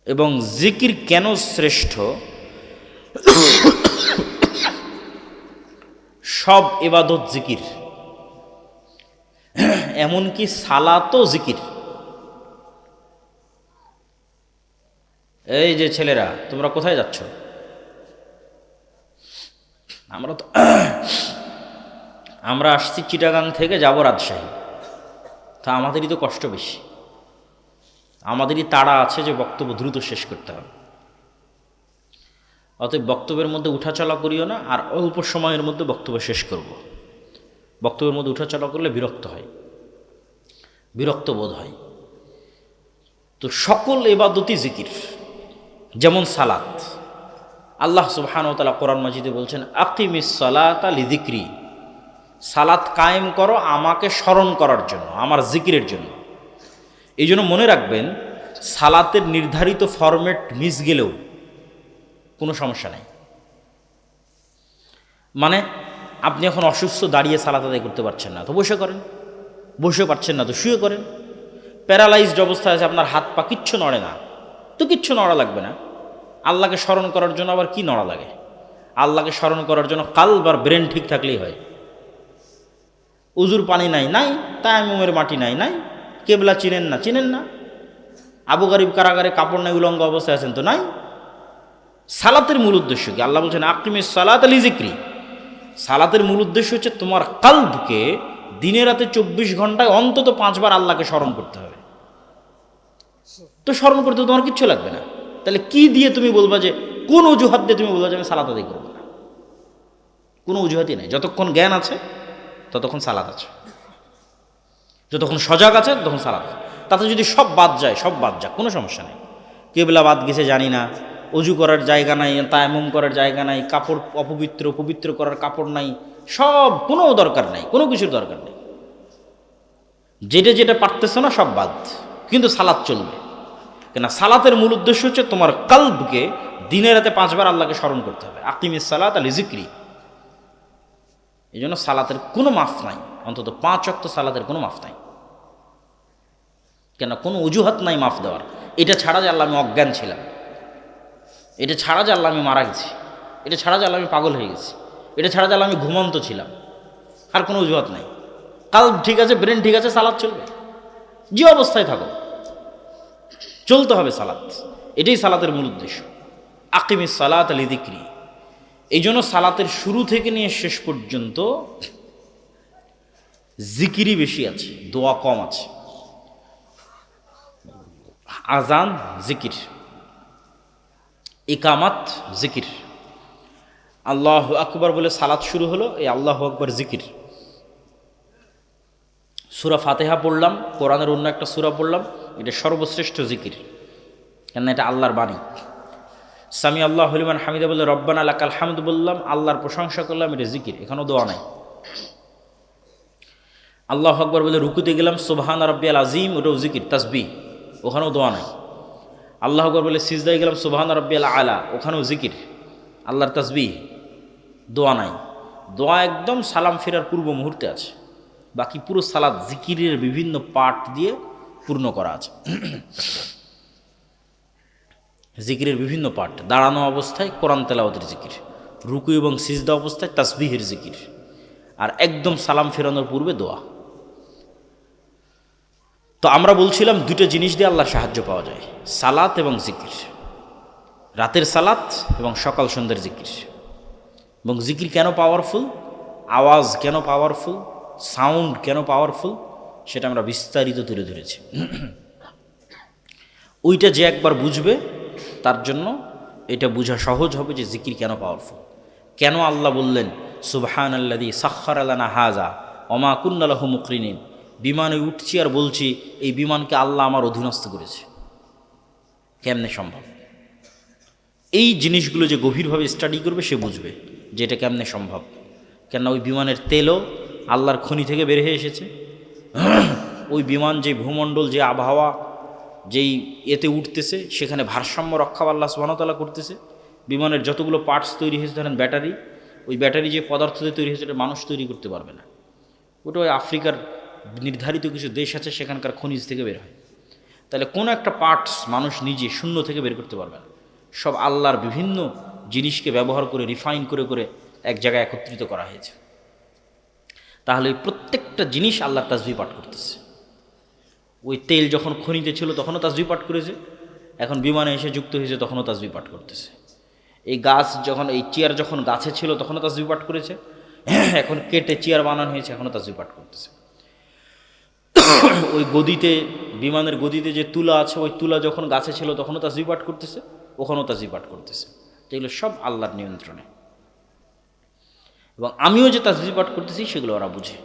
এবং জিকির কেন শ্রেষ্ঠ? সব ইবাদত জিকির, এমনকি সালাতও জিকির। এই যে ছেলেরা, তোমরা কোথায় যাচ্ছ? আমরা আসছি চিটাগাং থেকে, যাব রাজশাহী। তা আমাদেরই তো কষ্ট বেশি, আমাদেরই তাড়া আছে যে বক্তব্য দ্রুত শেষ করতে হবে। অতএব বক্তব্যের মধ্যে উঠাচলা করিও না, আর অল্প সময়ের মধ্যে বক্তব্য শেষ করব। বক্তব্যের মধ্যে উঠাচলা করলে বিরক্ত হয়, বিরক্ত বোধ হয়। তো সকল ইবাদতই জিকির। যেমন সালাত, আল্লাহ সুবহানাহু ওয়া তাআলা কোরআন মাজিদে বলছেন, আকিমিস সালাতা লিযিকরি, সালাত কায়েম করো আমাকে স্মরণ করার জন্য, আমার জিকিরের জন্য। এই জন্য মনে রাখবেন, সালাতের নির্ধারিত ফরম্যাট মিস গেলেও কোনো সমস্যা নেই। মানে আপনি এখন অসুস্থ, দাঁড়িয়ে সালাত আদায় করতে পারছেন না, তো বসে করেন। বসে পারছেন না তো শুয়ে করেন। প্যারালাইজড অবস্থায় আছে, আপনার হাত পা কিচ্ছু নড়ে না, তো কিচ্ছু নড়া লাগবে না। আল্লাহকে স্মরণ করার জন্য আবার কি নড়া লাগে? আল্লাহকে স্মরণ করার জন্য কালব আর ব্রেন ঠিক থাকলেই হয়। উজুর পানি নাই, নাই। তায়াম্মুমের মাটি নাই, নাই। কেবলা চিনেন না, চিনেন না। আবু গারিব কারাগারে কাপড় নাই, উলঙ্গ অবস্থায় আছেন, তো নাই। সালাতের মূল উদ্দেশ্য কি? আল্লাহ বলছেন, আকিমিস সালাতা লিযিকরি। সালাতের মূল উদ্দেশ্য হচ্ছে তোমার কালবকে দিনে রাতে 24 ঘন্টায় অন্তত 5 বার আল্লাহকে স্মরণ করতে হবে। তো স্মরণ করতে তোমার কিচ্ছু লাগবে না। তাহলে কি দিয়ে তুমি বলবা, যে কোন অজুহাত দিয়ে তুমি বলবা যে আমি সালাত আদায় করবো না? কোনো অজুহাতই নেই। যতক্ষণ জ্ঞান আছে ততক্ষণ সালাত আছে, যতক্ষণ সজাগ আছে ততক্ষণ সালাত আছে। তাতে যদি সব বাদ যায়, সব বাদ যাক, কোনো সমস্যা নেই। কেবলা বাদ গেছে জানি না, অজু করার জায়গা নাই, তায়াম্মুম করার জায়গা নাই, কাপড় অপবিত্র, পবিত্র করার কাপড় নাই, সব কোনো দরকার নাই, কোনো কিছুর দরকার নেই। যেটা যেটা পারতেছে না সব বাদ, কিন্তু সালাত চলবে। কেন? সালাতের মূল উদ্দেশ্য হচ্ছে তোমার কলবকে দিনে রাতে 5 বার আল্লাহকে স্মরণ করতে হবে। আকিমিস সালাতা লিযিকরি। এই জন্য সালাতের কোনো মাফ নাই, অন্তত 5 ওয়াক্ত সালাতের কোনো মাফ নাই। কেন? কোনো অজুহাত নাই মাফ দেওয়ার। এটা ছাড়া যে আল্লাহ আমি অজ্ঞান ছিলাম, এটা ছাড়া যে আল্লাহ আমি মারা গেছি, এটা ছাড়া যে আল্লাহ আমি পাগল হয়ে গেছি, এটা ছাড়া যে আল্লাহ আমি ঘুমন্ত ছিলাম, আর কোনো অজুহাত নাই। কাল ঠিক আছে, ব্রেন ঠিক আছে, সালাত চলবে। যে অবস্থায় থাকো চলতে হবে সালাত। এটাই সালাতের মূল উদ্দেশ্য। আকিমিস সালাতা লিযিকরি। এই জন্য সালাতের শুরু থেকে নিয়ে শেষ পর্যন্ত জিকিরই বেশি আছে, দোয়া কম আছে। আজান জিকির, ইকামাত জিকির। আল্লাহু আকবার বলে সালাত শুরু হলো, এই আল্লাহু আকবার জিকির। সূরা ফাতিহা পড়লাম, কোরআনের অন্য একটা সূরা পড়লাম, এটা সর্বশ্রেষ্ঠ জিকির, কেন এটা আল্লাহর বাণী। সামি আল্লাহু লিমান হামিদা বলে রব্বানা লাকাল হামদ বললাম, আল্লাহর প্রশংসা করলাম, এটা জিকির, এখানেও দোয়া নাই। আল্লাহু আকবার বলে রুকুতে গেলাম, সুবহান রাব্বিয়াল আযীম, ওটাও জিকির, তাসবিহ, ওখানেও দোয়া নাই। আল্লাহু আকবার বলে সিজদায় গেলাম, সুবহান রাব্বিয়াল আলা, ওখানেও জিকির, আল্লাহর তাসবিহ, দোয়া নাই। দোয়া একদম সালাম ফেরার পূর্ব মুহূর্তে আছে, বাকি পুরো সালাত জিকিরের বিভিন্ন পার্ট দিয়ে পূর্ণ করা আছে। জিকিরের বিভিন্ন পার্ট, দাঁড়ানো অবস্থায় কোরআন তেলাওয়াতের জিকির, রুকু এবং সিজদা অবস্থায় তাসবিহের জিকির, আর একদম সালাম ফেরানোর পূর্বে দোয়া। তো আমরা বলছিলাম দুটো জিনিস দিয়ে আল্লাহর সাহায্য পাওয়া যায়, সালাত এবং জিকির। রাতের সালাত এবং সকাল সন্ধ্যার জিকির। এবং জিকির কেন পাওয়ারফুল, আওয়াজ কেন পাওয়ারফুল, সাউন্ড কেন পাওয়ারফুল, সেটা আমরা বিস্তারিত তুলে ধরেছি। ওইটা যে একবার বুঝবে তার জন্য এটা বোঝা সহজ হবে যে জিকির কেন পাওয়ারফুল। কেন আল্লাহ বললেন সুবহানাল্লাযী সাখখারা লানা হাযা ওমা কুন্না লাহু মুকরিনিন, বিমানে উঠছি আর বলছি এই বিমানকে আল্লাহ আমার অধীনস্থ করেছে। কেমনে সম্ভব? এই জিনিসগুলো যে গভীরভাবে স্টাডি করবে সে বুঝবে যে এটা কেমনে সম্ভব। কেননা ওই বিমানের তেলও আল্লাহর খনি থেকে বের হয়ে এসেছে। ওই বিমান যে ভূমণ্ডল, যে আবহাওয়া, যেই এতে উঠতেছে সেখানে ভারসাম্য রক্ষা আল্লাহ সুবহানাহু ওয়া তাআলা করতেছে। বিমানের যতগুলো পার্টস তৈরি হয়েছে, ধরেন ব্যাটারি, ওই ব্যাটারি যে পদার্থ দিয়ে তৈরি হয়েছে এটা মানুষ তৈরি করতে পারবে না। ওটা ওই আফ্রিকার নির্ধারিত কিছু দেশ আছে সেখানকার খনিজ থেকে বের হয়। তাহলে কোনো একটা পার্টস মানুষ নিজে শূন্য থেকে বের করতে পারবে না। সব আল্লাহর বিভিন্ন জিনিসকে ব্যবহার করে রিফাইন করে করে এক জায়গায় একত্রিত করা হয়েছে। তাহলে প্রত্যেকটা জিনিস আল্লাহর তাসবিহ পাঠ করতেছে। ওই তেল যখন খনিতে ছিল তখনও তাসবিহ পাঠ করেছে, এখন বিমানে এসে যুক্ত হয়েছে তখনও তাসবিহ পাঠ করতেছে। এই গাছ যখন, এই চেয়ার যখন গাছে ছিল তখনও তাসবিহ পাঠ করেছে, এখন কেটে চেয়ার বানানো হয়েছে এখনও তাসবিহ পাঠ করতেছে। ওই গদিতে, বিমানের গদিতে যে তুলা আছে, ওই তুলা যখন গাছে ছিল তখনও তাসবিহ পাঠ করতেছে, ওখানেও তাসবিহ পাঠ করতেছে। এগুলো সব আল্লাহর নিয়ন্ত্রণে। এবং আমিও যে তাসবিহ পাঠ করতেছি সেগুলো ওরা বুঝে।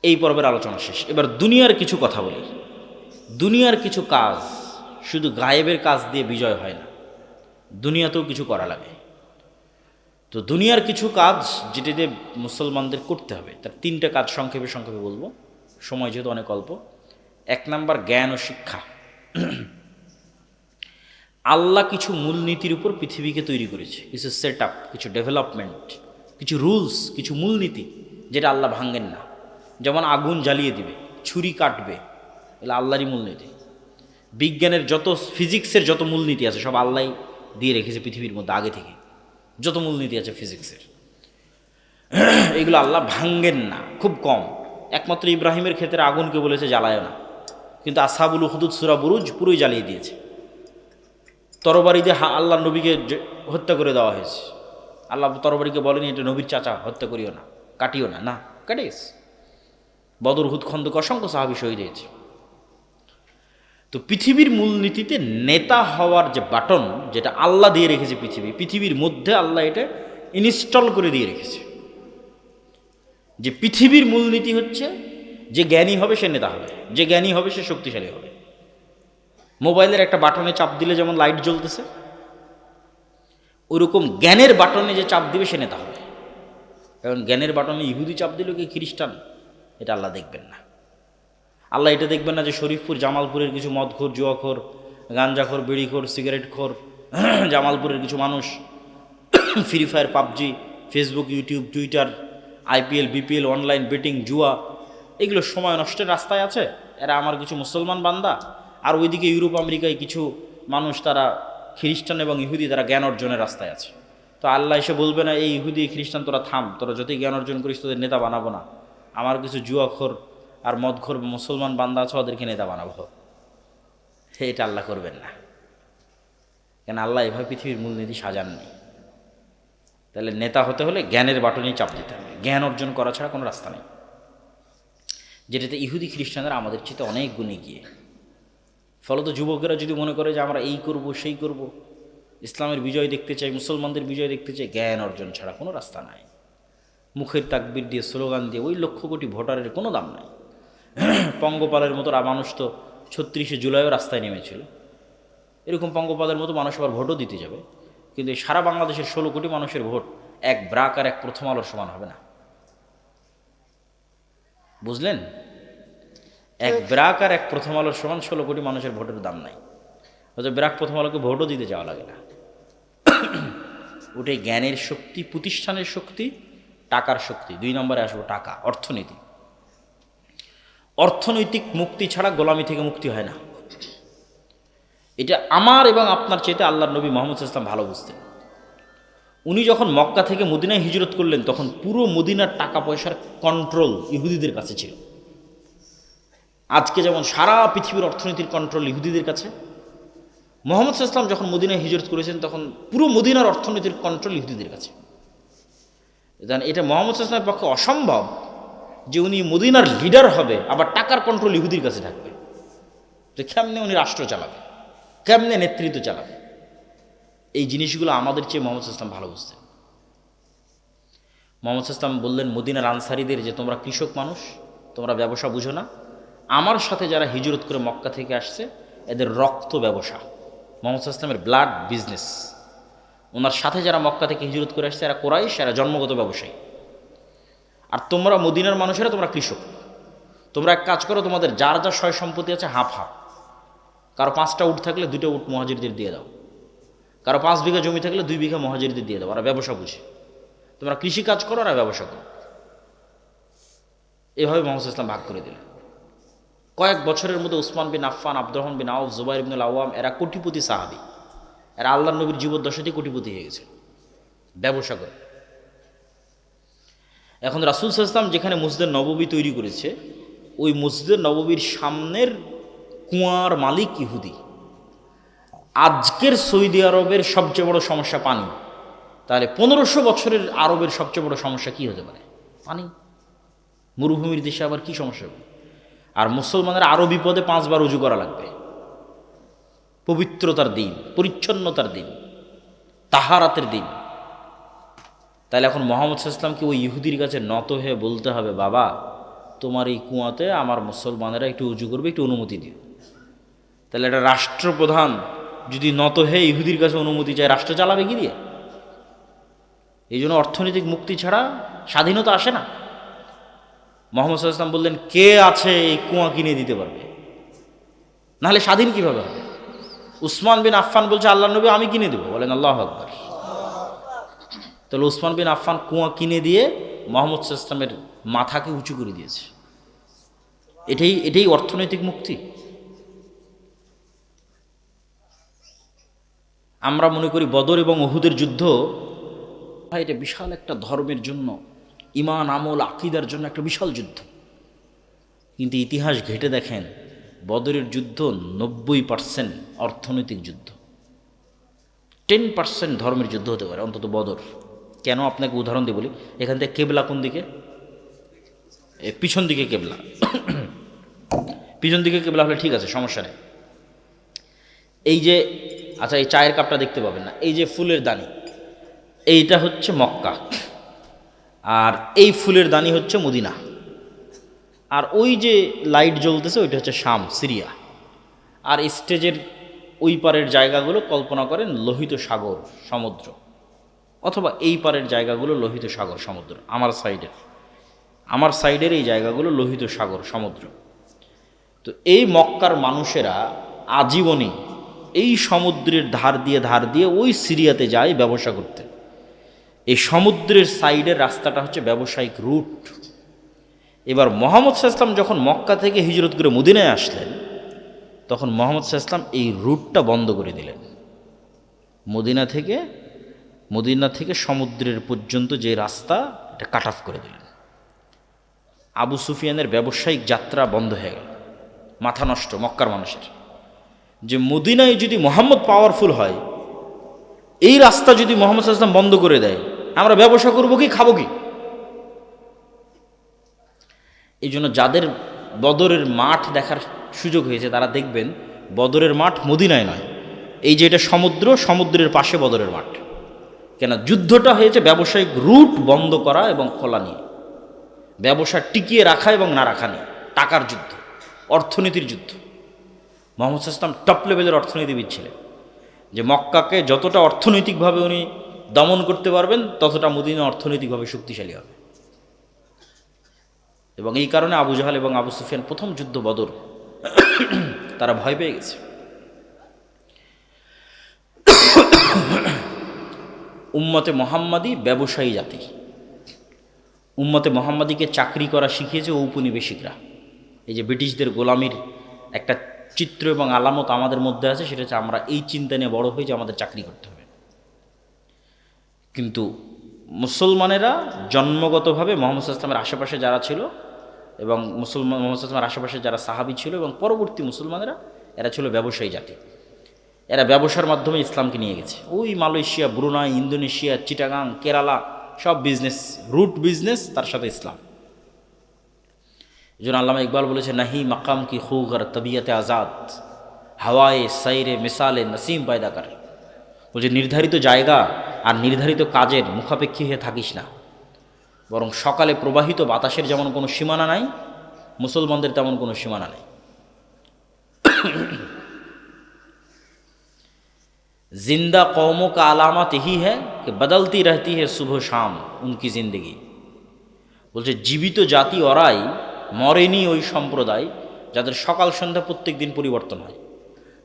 এই পর্বের আলোচনা শেষ। এবার দুনিয়ার কিছু কথা বলি। দুনিয়ার কিছু কাজ শুধু গায়েবের কাজ দিয়ে বিজয় হয় না, দুনিয়াতেও কিছু করা লাগে। তো দুনিয়ার কিছু কাজ যেটিতে মুসলমানদের করতে হবে, তার তিনটা কাজ সংক্ষেপে সংক্ষেপে বলবো, সময় যেহেতু অনেক অল্প। এক নাম্বার, জ্ঞান ও শিক্ষা। আল্লাহ কিছু মূলনীতির উপর পৃথিবীকে তৈরি করেছে, কিছু সেট আপ, কিছু ডেভেলপমেন্ট, কিছু রুলস, কিছু মূলনীতি যেটা আল্লাহ ভাঙেন না। যেমন আগুন জ্বালিয়ে দিবে, ছুরি কাটবে, এগুলো আল্লাহরই মূলনীতি। বিজ্ঞানের যত, ফিজিক্সের যত মূলনীতি আছে সব আল্লাহ দিয়ে রেখেছে পৃথিবীর মধ্যে আগে থেকে। যত মূলনীতি আছে ফিজিক্সের, এগুলো আল্লাহ ভাঙ্গেন না, খুব কম। একমাত্র ইব্রাহিমের ক্ষেত্রে আগুনকে বলেছে জ্বালায় না, কিন্তু আসহাবুল উখদুদ সূরা বুরুজ পুরোই জ্বালিয়ে দিয়েছে। তরবারি দিয়ে আল্লাহ নবীকে হত্যা করে দেওয়া হয়েছে। আল্লাহ তরবারিকে বলেনি এটা নবীর চাচা, হত্যা করিও না, কাটিও না, না কাটিস। বদর, হুদ, খন্দক অসংখ্য সাহাবী শহীদ হয়েছে। তো পৃথিবীর মূলনীতিতে নেতা হওয়ার যে বাটন, যেটা আল্লাহ দিয়ে রেখেছে পৃথিবীর মধ্যে আল্লাহ এটা ইনস্টল করে দিয়ে রেখেছে। যে পৃথিবীর মূলনীতি হচ্ছে যে জ্ঞানী হবে সে নেতা হবে, যে জ্ঞানী হবে সে শক্তিশালী হবে। মোবাইলের একটা বাটনে চাপ দিলে যেমন লাইট জ্বলতেছে, ওইরকম জ্ঞানের বাটনে যে চাপ দিবে সে নেতা হবে। কারণ জ্ঞানের বাটনে ইহুদি চাপ দিল কি খ্রিস্টান, এটা আল্লাহ দেখবেন না। আল্লাহ এটা দেখবেন না যে শরীফপুর, জামালপুরের কিছু মদখোর, জুয়াখোর, গাঞ্জাখোর, বিড়িখোর, সিগারেটখোর জামালপুরের কিছু মানুষ free fire, PUBG, Facebook, YouTube, Twitter, IPL, BPL, online betting, জুয়া, এগুলো সময় নষ্টের রাস্তায় আছে। এরা আমার কিছু মুসলমান বান্দা। আর ওইদিকে ইউরোপ আমেরিকায় কিছু মানুষ, তারা খ্রিস্টান এবং ইহুদি, তারা জ্ঞান অর্জনের রাস্তায় আছে। তো আল্লাহ এসে বলবে না এই ইহুদি খ্রিস্টান তোরা থাম, তোরা যতই জ্ঞান অর্জন করিস তোদের নেতা বানাবো না। আমার কিছু জুয়াখোর আর মদখোর মুসলমান বান্দা আছে, ওদেরকে নেতা বানাবো। এটা আল্লাহ করবেন না, কেন আল্লাহ এভাবে পৃথিবীর মূলনীতি সাজাননি। তাহলে নেতা হতে হলে জ্ঞানের বাটনেই চাপ দিতে হবে, জ্ঞান অর্জন করা ছাড়া কোনো রাস্তা নেই। যেটাতে ইহুদি খ্রিস্টানরা আমাদের চেয়ে অনেক গুণে গিয়ে। ফলত যুবকেরা যদি মনে করে যে আমরা এই করব সেই করব, ইসলামের বিজয় দেখতে চাই, মুসলমানদের বিজয় দেখতে চাই, জ্ঞান অর্জন ছাড়া কোনো রাস্তা নাই। মুখের তাকবীর দিয়ে, স্লোগান দিয়ে ওই লক্ষ কোটি ভোটারের কোনো দাম নাই। পঙ্গপালের মতো মানুষ তো ৩৬শে জুলাইও রাস্তায় নেমেছিল। এরকম পঙ্গপালের মতো মানুষ আবার ভোটও দিতে যাবে, কিন্তু এই সারা বাংলাদেশের ১৬ কোটি মানুষের ভোট এক ব্রাক আর এক প্রথম আলোর সমান হবে না। বুঝলেন? এক ব্রাক আর এক প্রথম আলোর সমান ১৬ কোটি মানুষের ভোটের দাম নাই। হয়তো ব্রাক প্রথম আলোকে ভোটও দিতে যাওয়া লাগে না। ওটাই জ্ঞানের শক্তি, প্রতিষ্ঠানের শক্তি, টাকার শক্তি। 2 নম্বরে আসবো টাকা, অর্থনীতি। অর্থনৈতিক মুক্তি ছাড়া গোলামি থেকে মুক্তি হয় না। এটা আমার এবং আপনার চেয়ে আল্লাহর নবী মুহাম্মদ সাল্লাল্লাহু আলাইহি ওয়াসাল্লাম ভালো বুঝতেন। উনি যখন মক্কা থেকে মদিনায় হিজরত করলেন তখন পুরো মদিনার টাকা পয়সার কন্ট্রোল ইহুদিদের কাছে ছিল। আজকে যেমন সারা পৃথিবীর অর্থনীতির কন্ট্রোল ইহুদিদের কাছে, মুহাম্মদ সাল্লাল্লাহু আলাইহি ওয়াসাল্লাম যখন মদিনায় হিজরত করেছেন তখন পুরো মদিনার অর্থনীতির কন্ট্রোল ইহুদিদের কাছে। এটা মুহাম্মদ সাল্লাল্লাহু আলাইহি ওয়াসাল্লামের পক্ষে অসম্ভব যে উনি মদিনার লিডার হবে আবার টাকার কন্ট্রোল ইহুদির কাছে থাকবে। যে কেমনে উনি রাষ্ট্র চালাবে, কেমনে নেতৃত্ব চালাবে, এই জিনিসগুলো আমাদের চেয়ে মুহাম্মদ সাল্লাল্লাহু আলাইহি ওয়াসাল্লাম ভালো বুঝতেন। মুহাম্মদ সাল্লাল্লাহু আলাইহি ওয়াসাল্লাম বললেন মদিনার আনসারীদের যে তোমরা কৃষক মানুষ, তোমরা ব্যবসা বুঝো না, আমার সাথে যারা হিজরত করে মক্কা থেকে আসছে এদের রক্ত ব্যবসা, মুহাম্মদ সাল্লাল্লাহু আলাইহি ওয়াসাল্লামের ব্লাড বিজনেস। ওনার সাথে যারা মক্কা থেকে হিজরত করে আসছে এরা কোরাইশ, এরা জন্মগত ব্যবসায়ী। আর তোমরা মদিনার মানুষেরা তোমরা কৃষক। তোমরা এক কাজ করো, তোমাদের যার যা সয় সম্পত্তি আছে হাফ হাফ, কারো 5টা উট থাকলে 2টা উট মুহাজিরদের দিয়ে দাও, কারো 5 বিঘা জমি থাকলে 2 বিঘা মুহাজিরদের দিয়ে দাও। ওরা ব্যবসা বুঝে, তোমরা কৃষি কাজ করো, ওরা ব্যবসা করো। এভাবে মুহাম্মদ সাল্লাল্লাহু আলাইহি ওয়াসাল্লাম ভাগ করে দিলেন। কয়েক বছরের মধ্যে উসমান বিন আফফান, আব্দুররহমান বিন আউফ, জুবাইর ইবনুল আওয়াম এরা কোটিপতি সাহাবী, এরা আল্লাহর নবীর জীবদ্দশাতেই কোটিপতি হয়ে গেছে ব্যবসা করে। এখন রাসূল সাল্লাল্লাহু আলাইহি ওয়াসাল্লাম যেখানে মসজিদে নববী তৈরি করেছে ওই মসজিদে নববীর সামনের কুয়ার মালিক ইহুদি। আজকের সৌদি আরবের সবচেয়ে বড় সমস্যা পানি, তাহলে 1500 বছরের আরবের সবচেয়ে বড় সমস্যা কি হতে পারে? পানি। মরুভূমির দেশে আবার কি সমস্যা হবে? আর মুসলমানের আরও বিপদে 5 বার উজু করা লাগবে। পবিত্রতার দিন, পরিচ্ছন্নতার দিন, তাহারাতের দিন। তাহলে এখন মুহাম্মদ সাল্লাল্লাহু আলাইহি ওয়াসাল্লামকে ওই ইহুদির কাছে নত হয়ে বলতে হবে, বাবা তোমার এই কুয়াতে আমার মুসলমানেরা একটু উজু করবে, একটু অনুমতি দিও। তাহলে একটা রাষ্ট্রপ্রধান যদি নত হয়ে ইহুদির কাছে অনুমতি চায়, রাষ্ট্র চালাবে কি দিয়ে? এই জন্য অর্থনৈতিক মুক্তি ছাড়া স্বাধীনতা আসে না। মুহাম্মদ সাল্লাল্লাহু আলাইহি ওয়াসাল্লাম বললেন, কে আছে এই কুয়া কিনে দিতে পারবে? নাহলে স্বাধীন কিভাবে হবে? উসমান বিন আফফান বলছে, আল্লাহর নবী আমি কিনে দেবো। বলেন আল্লাহু আকবার। তাহলে উসমান বিন আফফান কুয়া কিনে দিয়ে মুহাম্মদ সাল্লাল্লাহু আলাইহি ওয়াসাল্লামের মাথাকে উঁচু করে দিয়েছে। এটাই অর্থনৈতিক মুক্তি। আমরা মনে করি বদর এবং উহুদের যুদ্ধ এটা বিশাল একটা ধর্মের জন্য, ঈমান আমল আকীদার জন্য একটা বিশাল যুদ্ধ। কিন্তু ইতিহাস ঘেঁটে দেখেন বদরের যুদ্ধ 90% অর্থনৈতিক যুদ্ধ, 10% ধর্মের যুদ্ধ হতে পারে অন্তত বদর। কেন আপনাকে উদাহরণ দিয়ে বলি, এখান থেকে কেবলা কোন দিকে? পিছন দিকে কেবলা। পিছন দিকে কেবলা হলে ঠিক আছে, সমস্যা নেই। এই যে আচ্ছা, এই চায়ের কাপটা দেখতে পাবেন না, এই যে ফুলের দানি, এইটা হচ্ছে মক্কা, আর এই ফুলের দানি হচ্ছে মদিনা। আর ওই যে লাইট জ্বলতেছে ওইটা হচ্ছে শাম, সিরিয়া। আর স্টেজের ওই পারের জায়গাগুলো কল্পনা করেন লোহিত সাগর, সমুদ্র, অথবা এই পারের জায়গাগুলো লোহিত সাগর, সমুদ্র। আমার সাইডের এই জায়গাগুলো লোহিত সাগর, সমুদ্র। তো এই মক্কার মানুষেরা আজীবনই এই সমুদ্রের ধার দিয়ে ওই সিরিয়াতে যায় ব্যবসা করতে। এই সমুদ্রের সাইডের রাস্তাটা হচ্ছে ব্যবসায়িক রুট। এবার মুহাম্মদ সাল্লাল্লাহু আলাইহি ওয়াসাল্লাম যখন মক্কা থেকে হিজরত করে মদিনায় আসলেন তখন মুহাম্মদ সাল্লাল্লাহু আলাইহি ওয়াসাল্লাম এই রুটটা বন্ধ করে দিলেন। মদিনা থেকে সমুদ্রের পর্যন্ত যে রাস্তা, এটা কাট অফ করে দিলেন। আবু সুফিয়ানের ব্যবসায়িক যাত্রা বন্ধ হয়ে গেল। মাথা নষ্ট মক্কার মানুষের, যে মদিনায় যদি মুহাম্মদ পাওয়ারফুল হয়, এই রাস্তা যদি মুহাম্মদ সাল্লাল্লাহু আলাইহি ওয়াসাল্লাম বন্ধ করে দেয়, আমরা ব্যবসা করবো কি, খাবো কি? এই জন্য যাদের বদরের মাঠ দেখার সুযোগ হয়েছে তারা দেখবেন বদরের মাঠ মদিনায় নয়, এই যে এটা সমুদ্রের পাশে বদরের মাঠ। কেন? যুদ্ধটা হয়েছে ব্যবসায়িক রুট বন্ধ করা এবং খোলা নিয়ে, ব্যবসা টিকিয়ে রাখা এবং না রাখা নিয়ে, টাকার যুদ্ধ, অর্থনীতির যুদ্ধ। মুহাম্মদ সাল্লাল্লাহু আলাইহি ওয়াসাল্লাম টপ লেভেলের অর্থনীতিবিদ ছিলেন, যে মক্কাকে যতটা অর্থনৈতিকভাবে উনি দমন করতে পারবেন ততটা মদিনা অর্থনৈতিকভাবে শক্তিশালী হবে। এবং এই কারণে আবু জাহাল এবং আবু সুফিয়ান প্রথম যুদ্ধ বদর তারা ভয় পেয়ে গেছে। উম্মতে মোহাম্মদী ব্যবসায়ী জাতি। উম্মতে মোহাম্মদীকে চাকরি করা শিখিয়েছে ঔপনিবেশিকরা। এই যে ব্রিটিশদের গোলামির একটা চিত্র এবং আলামত আমাদের মধ্যে আছে, সেটা হচ্ছে আমরা এই চিন্তা নিয়ে বড় হই যে আমাদের চাকরি করতে হবে। কিন্তু মুসলমানেরা জন্মগতভাবে মোহাম্মদ ইসলামের আশেপাশে যারা ছিল এবং মোহাম্মদ ইসলামের আশেপাশে যারা সাহাবী ছিল এবং পরবর্তী মুসলমানেরা, এরা ছিল ব্যবসায়ী জাতি। এরা ব্যবসার মাধ্যমে ইসলামকে নিয়ে গেছে। ওই Malaysia, Brunei, Indonesia, Chittagong, Kerala সব বিজনেস, রুট বিজনেস, তার সাথে ইসলাম। এই জন্য আল্লামা ইকবাল বলেছে, নাহি মাকাম কি খুগর তবিয়তে আজাদ, হাওয়ায়ে সাইরে মিসালে নসিম পায়দা কর। বলছে নির্ধারিত জায়গা আর নির্ধারিত কাজের মুখাপেক্ষী হয়ে থাকিস না, বরং সকালে প্রবাহিত বাতাসের যেমন কোনো সীমানা নাই, মুসলমানদের তেমন কোনো সীমানা নেই। जिंदा कौमों का अलामत यही है कि बदलती रहती है सुबह शाम उनकी जिंदगी। বলছে জীবিত জাতি ওরাই, মরেনি ওই সম্প্রদায় যাদের সকাল সন্ধ্যা প্রত্যেক দিন পরিবর্তন হয়।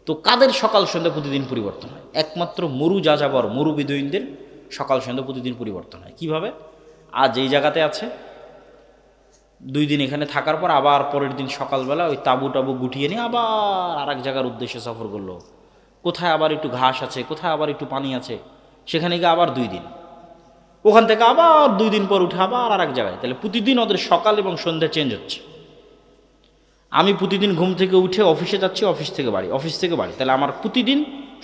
তো কাদের সকাল সন্ধ্যা প্রতিদিন পরিবর্তন হয়? একমাত্র মরু যাযাবর, মরু বিদুইনদের সকাল সন্ধ্যা প্রতিদিন পরিবর্তন হয়। কিভাবে? আজ এই জায়গাতে আছে, 2 দিন এখানে থাকার পর আবার পরের দিন সকালবেলা ওই তাবু টাবু গুটিয়ে নিয়ে আবার আর এক জায়গার উদ্দেশ্যে সফর করলো। কোথায় আবার একটু ঘাস আছে, কোথায় আবার একটু পানি আছে, সেখানে গিয়ে আবার 2 দিন, ওখান থেকে আবার 2 দিন পর উঠে আবার আর এক জায়গায়। তাহলে প্রতিদিন ওদের সকাল এবং সন্ধ্যা চেঞ্জ হচ্ছে। আমি প্রতিদিন ঘুম থেকে উঠে অফিসে যাচ্ছি, অফিস থেকে বাড়ি, অফিস থেকে বাড়ি, তাহলে আমার প্রতিদিন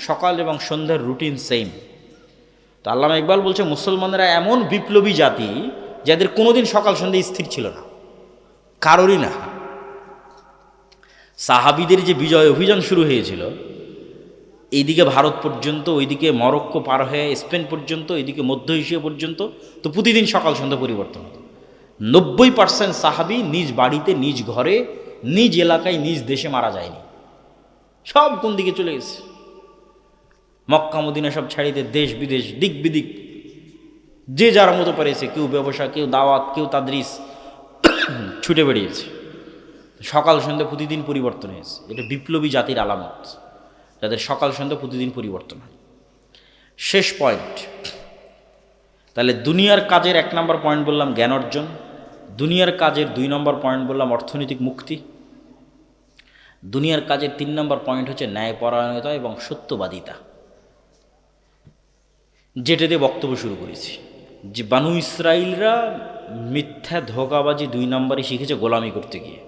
সকাল এবং সন্ধ্যার রুটিন সেম। তো আল্লামা ইকবাল বলছে মুসলমানেরা এমন বিপ্লবী জাতি যাদের কোনোদিন সকাল সন্ধ্যা স্থির ছিল না, কারোরই না। সাহাবীদের যে বিজয় অভিযান শুরু হয়েছিল, এইদিকে ভারত পর্যন্ত, ওইদিকে মরক্কো পার হয়ে স্পেন পর্যন্ত, এইদিকে মধ্য এশিয়া পর্যন্ত, তো প্রতিদিন সকাল সন্ধ্যা পরিবর্তন হতো। 90% সাহাবী নিজ বাড়িতে, নিজ ঘরে, নিজ এলাকায়, নিজ দেশে মারা যায়নি। সব কোন দিকে চলে গেছে, মক্কা মদিনা সব ছাড়িতে দেশ বিদেশ, দিক বিদিক, যে যার মতো পেরেছে, কেউ ব্যবসা, কেউ দাওয়াত, কেউ তাদরিস, ছুটে বেরিয়েছে। সকাল সন্ধ্যা প্রতিদিন পরিবর্তন হয়েছে। এটা বিপ্লবী জাতির আলামত, যাদের সকাল সন্ধ্যা প্রতিদিন পরিবর্তন হয়। শেষ পয়েন্ট, তাহলে দুনিয়ার কাজের 1 নম্বর পয়েন্ট বললাম জ্ঞান অর্জন, দুনিয়ার কাজের 2 নম্বর পয়েন্ট বললাম অর্থনৈতিক মুক্তি, দুনিয়ার কাজের 3 নম্বর পয়েন্ট হচ্ছে ন্যায়পরায়ণতা এবং সত্যবাদিতা। যেটা দিয়ে বক্তব্য শুরু করেছি, যে বানু ইসরাইলরা মিথ্যা ধোঁকাবাজি 2 নম্বরই শিখেছে গোলামি করতে গিয়ে।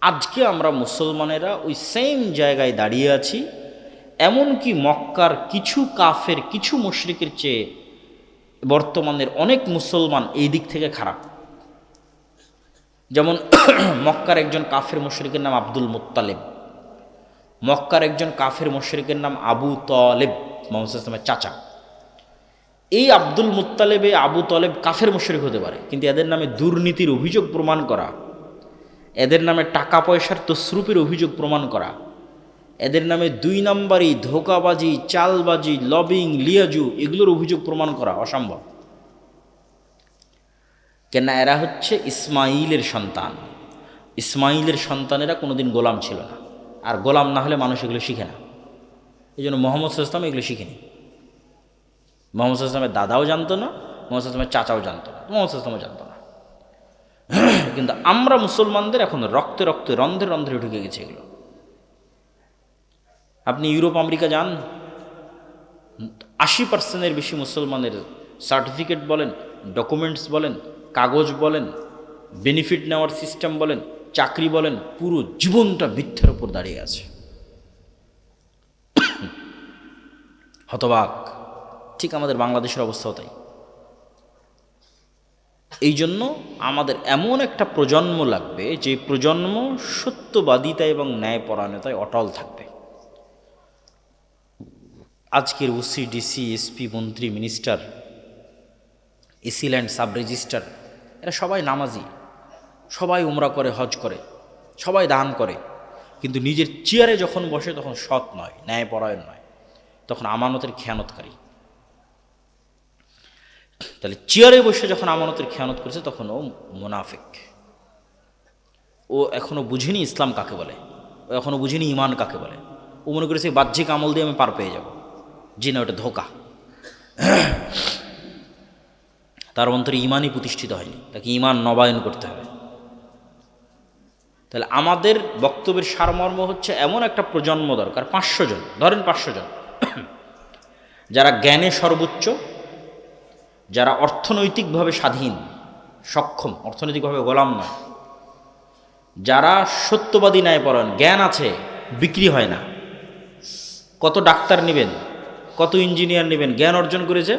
আজকে আমরা মুসলমানেরা ওই সেম জায়গায় দাঁড়িয়ে আছি। এমনকি মক্কার কিছু কাফের, কিছু মুশরিকের চেয়ে বর্তমানের অনেক মুসলমান এই দিক থেকে খারাপ। যেমন মক্কার একজন কাফের মুশরিকের নাম আব্দুল মুত্তালিব, মক্কার একজন কাফের মুশরিকের নাম আবু তলেব, মুহাম্মদ ইসলামের চাচা। এই আব্দুল মুত্তালিবে, আবু তলেব কাফের মুশরিক হতে পারে, কিন্তু এদের নামে দুর্নীতির অভিযোগ প্রমাণ করা, এদের নামে টাকা পয়সার তসরুপের অভিযোগ প্রমাণ করা, এদের নামে 2 নম্বরই ধোঁকাবাজি, চালবাজি, লবিং, লিয়াজু, এগুলোর অভিযোগ প্রমাণ করা অসম্ভব। কেন? এরা হচ্ছে ইসমাইলের সন্তান। ইসমাইলের সন্তানেরা কোনোদিন গোলাম ছিল না, আর গোলাম না হলে মানুষ এগুলো শিখে না। এই জন্য মোহাম্মদ সাল্লাল্লাহু আলাইহি ওয়াসাল্লাম এগুলো শিখেনি। মোহাম্মদ সাল্লাল্লাহু আলাইহি ওয়াসাল্লামের দাদাও জানতো না, মোহাম্মদ সাল্লাল্লাহু আলাইহি ওয়াসাল্লামের চাচাও জানতো না, মোহাম্মদ সাল্লাল্লাহু আলাইহি ওয়াসাল্লামও জানতো না। কিন্তু আমরা মুসলমানদের এখন রক্তে রক্তে, রন্ধ্রে রন্ধ্রে ঢুকে গেছে এগুলো। আপনি ইউরোপ আমেরিকা যান, 80%-এর বেশি মুসলমানের সার্টিফিকেট বলেন, ডকুমেন্টস বলেন, কাগজ বলেন, বেনিফিট নেওয়ার সিস্টেম বলেন, চাকরি বলেন, পুরো জীবনটা মিথ্যার উপর দাঁড়িয়ে আছে। হতবাক। ঠিক আমাদের বাংলাদেশের অবস্থাও তাই। এই জন্য আমাদের এমন একটা প্রজন্ম লাগবে, যে প্রজন্ম সত্যবাদিতা এবং ন্যায়পরায়ণতায় অটল থাকবে। আজকের ওসি, ডিসি, এসপি, মন্ত্রী, মিনিস্টার, এসিল্যান্ড, সাব রেজিস্ট্রার, এরা সবাই নামাজি, সবাই উমরা করে, হজ করে, সবাই দান করে, কিন্তু নিজের চেয়ারে যখন বসে তখন সৎ নয়, ন্যায়পরায়ণ নয়, তখন আমানতের খেয়ানতকারী। তাহলে চেয়ারে বসে যখন আমানতের খেয়ানত করেছে তখন ও মুনাফিক। ও এখনো বুঝেনি ইসলাম কাকে বলে, ও এখনো বুঝেনি ইমান কাকে বলে। ও মনে করেছে বাহ্যিক আমল দিয়ে আমি পার পেয়ে যাব। জি না, ওটা ধোঁকা। তার অন্তরে ইমানই প্রতিষ্ঠিত হয়নি, তাকে ইমান নবায়ন করতে হবে। তাহলে আমাদের বক্তব্যের সারমর্ম হচ্ছে এমন একটা প্রজন্ম দরকার, 500 জন, ধরেন 500 জন, যারা জ্ঞানে সর্বোচ্চ, যারা অর্থনৈতিকভাবে স্বাধীন সক্ষম, অর্থনৈতিকভাবে গোলাম নয়, যারা সত্যবাদী ন্যায়পরায়ণ, জ্ঞান আছে, বিক্রি হয় না। কত ডাক্তার নেবেন, কত ইঞ্জিনিয়ার নেবেন, জ্ঞান অর্জন করেছে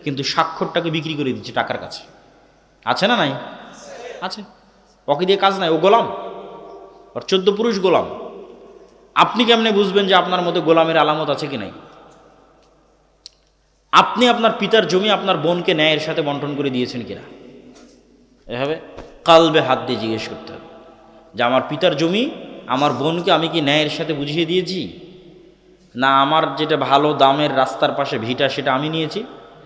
কিন্তু স্বাক্ষরটাকে বিক্রি করে দিচ্ছে টাকার কাছে, আছে না নাই? আছে। ওকে দিয়ে কাজ নাই, ও গোলাম, আর 14 পুরুষ গোলাম। আপনি কেমনে বুঝবেন যে আপনার মধ্যে গোলামের আলামত আছে কি নাই? আপনি আপনার পিতার জমি আপনার বোনকে ন্যায়ের সাথে বন্টন করে দিয়েছেন কিনা, এভাবে কালবে হাত দিয়ে জিজ্ঞেস করতে হবে যে আমার পিতার জমি আমার বোনকে আমি কি ন্যায়ের সাথে বুঝিয়ে দিয়েছি, না আমার যেটা ভালো দামের রাস্তার পাশে ভিটা সেটা আমি নিয়েছি,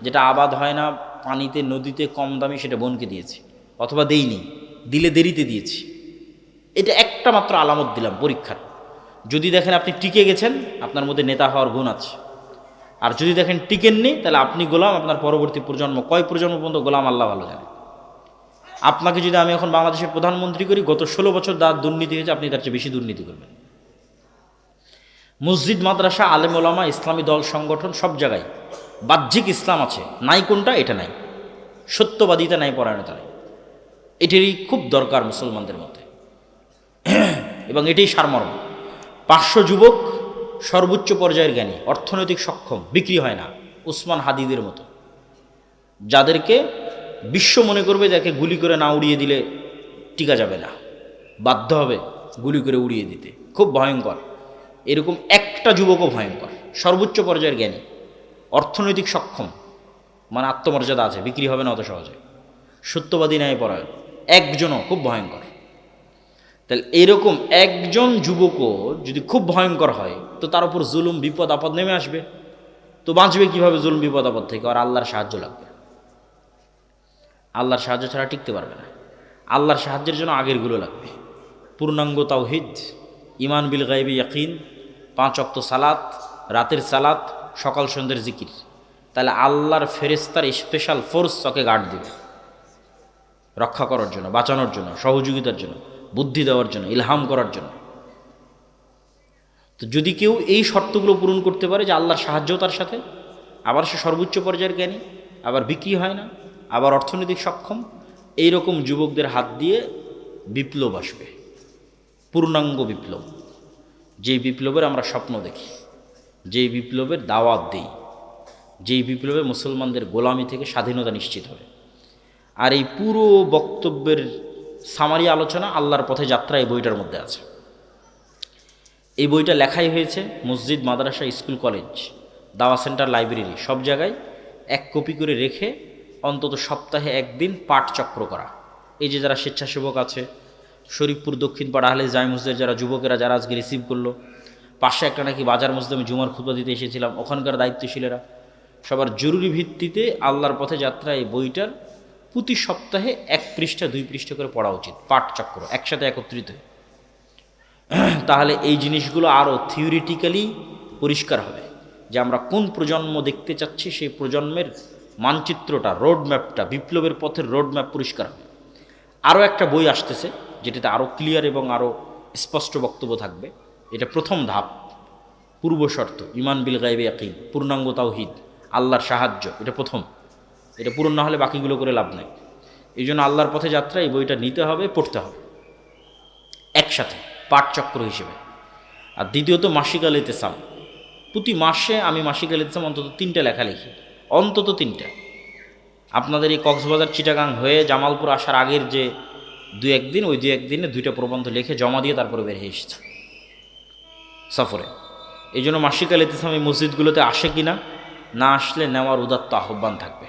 যেটা আবাদ হয় না পানিতে নদীতে কম দামি সেটা বোনকে দিয়েছি, অথবা দেইনি, দিলে দেরিতে দিয়েছি। এটা একটা মাত্র আলামত দিলাম পরীক্ষার। যদি দেখেন আপনি টিকে গেছেন, আপনার মধ্যে নেতা হওয়ার গুণ আছে। আর যদি দেখেন টিকেননি, তাহলে আপনি গোলাম, আপনার পরবর্তী প্রজন্ম, কয় প্রজন্ম পর্যন্ত গোলাম আল্লাহ ভালো জানে। আপনাকে যদি আমি এখন বাংলাদেশের প্রধানমন্ত্রী করি, গত 16 বছর দুর্নীতি হয়েছে, আপনি তার চেয়ে বেশি দুর্নীতি করবেন। মসজিদ, মাদ্রাসা, আলেম ওলামা, ইসলামী দল সংগঠন, সব জায়গায় বাহ্যিক ইসলাম আছে, নাই কোনটা? এটা নাই। সত্যবাদিতা নাই, পরায়ণতা নাই। এটারই খুব দরকার মুসলমানদের মধ্যে, এবং এটাই সারমর্ম। 500 যুবক সর্বোচ্চ পর্যায়ের জ্ঞানী, অর্থনৈতিক সক্ষম, বিক্রি হয় না, উসমান হাদিদের মতো, যাদেরকে বিশ্ব মনে করবে যাকে গুলি করে না উড়িয়ে দিলে টিকা যাবে না, বাধ্য হবে গুলি করে উড়িয়ে দিতে, খুব ভয়ঙ্কর। এরকম একটা যুবকও ভয়ঙ্কর, সর্বোচ্চ পর্যায়ের জ্ঞানী, অর্থনৈতিক সক্ষম, মানে আত্মমর্যাদা আছে, বিক্রি হবে না অত সহজে, সত্যবাদী ন্যায়পরায়ণ, একজনও খুব ভয়ঙ্কর। তাহলে এরকম একজন যুবকও যদি খুব ভয়ঙ্কর হয়, তো তার উপর জুলুম, বিপদ আপদ নেমে আসবে। তো বাঁচবে কিভাবে জুলুম বিপদ আপদ থেকে? আর আল্লাহর সাহায্য লাগবে, আল্লাহর সাহায্য ছাড়া টিকতে পারবে না। আল্লাহর সাহায্যের জন্য আগেরগুলো লাগবে, পূর্ণাঙ্গ তাওহীদ, ইমান বিল গায়বি ইয়াকিন, 5 ওয়াক্ত সালাত, রাতের সালাত, সকাল সন্ধ্যের জিকির। তাহলে আল্লাহর ফেরেশতার স্পেশাল ফোর্স তাকে গার্ড দিবে, রক্ষা করার জন্য, বাঁচানোর জন্য, সহযোগিতার জন্য, বুদ্ধি দেওয়ার জন্য, ইলহাম করার জন্য। তো যদি কেউ এই শর্তগুলো পূরণ করতে পারে, যে আল্লাহর সাহায্য তার সাথে, আবার সে সর্বোচ্চ পর্যায়ের জ্ঞানী, আবার বিক্রি হয় না, আবার অর্থনৈতিক সক্ষম, এইরকম যুবকদের হাত দিয়ে বিপ্লব আসবে, পূর্ণাঙ্গ বিপ্লব। যেই বিপ্লবের আমরা স্বপ্ন দেখি, যেই বিপ্লবের দাওয়াত দিই, যেই বিপ্লবে মুসলমানদের গোলামি থেকে স্বাধীনতা নিশ্চিত হবে। আর এই পুরো বক্তব্যের সামারি আলোচনা আল্লাহর পথে যাত্রা এই বইটার মধ্যে আছে। এই বইটা লেখাই হয়েছে মসজিদ, মাদ্রাসা, স্কুল, কলেজ, দাওয়া সেন্টার, লাইব্রেরি, সব জায়গায় 1 কপি করে রেখে অন্তত সপ্তাহে 1 দিন পাঠ চক্র করা। এই যে যারা স্বেচ্ছাসেবক আছে, শরীফপুর দক্ষিণ পাড়া আহলে জামি মসজিদের যারা যুবকেরা যারা আজকে রিসিভ করলো, পাশে একটা নাকি বাজার মসজিদে আমি জুমার খুতবা দিতে এসেছিলাম, ওখানকার দায়িত্বশীলেরা, সবার জরুরি ভিত্তিতে আল্লাহর পথে যাত্রা এই বইটার প্রতি সপ্তাহে 1 পৃষ্ঠা 2 পৃষ্ঠা করে পড়া উচিত, পাঠ চক্র একসাথে একত্রিত। তাহলে এই জিনিসগুলো আরও থিওরিটিক্যালি পরিষ্কার হবে যে আমরা কোন প্রজন্ম দেখতে চাচ্ছি, সেই প্রজন্মের মানচিত্রটা, রোডম্যাপটা, বিপ্লবের পথের রোডম্যাপ পরিষ্কার হবে। আরও একটা বই আসতেছে যেটাতে আরও ক্লিয়ার এবং আরও স্পষ্ট বক্তব্য থাকবে। এটা প্রথম ধাপ, পূর্ব শর্ত, ইমান বিল গায়বি ইয়াকিন, পূর্ণাঙ্গ তাওহীদ, আল্লাহর সাহায্য, এটা প্রথম। এটা পূরণ না হলে বাকিগুলো করে লাভ নাই। এই জন্য আল্লাহর পথে যাত্রা এই বইটা নিতে হবে, পড়তে হবে একসাথে পাঠচক্র হিসেবে। আর দ্বিতীয়ত মাসিক আল ইতিসাম, প্রতি মাসে আমি মাসিক আল ইতিসাম অন্তত 3টা লেখা লিখি, অন্তত 3টা। আপনাদের এই কক্সবাজার, চিটাগাং হয়ে জামালপুর আসার আগের যে 2-1 দিন, ওই 2-1 দিনে 2টা প্রবন্ধ লিখে জমা দিয়ে তারপরে বের হয়ে এসেছে সফরে। এই জন্য মাসিক আল ইতিসাম এই মসজিদগুলোতে আসে কিনা, না আসলে নেওয়ার উদাত্ত আহ্বান থাকবে।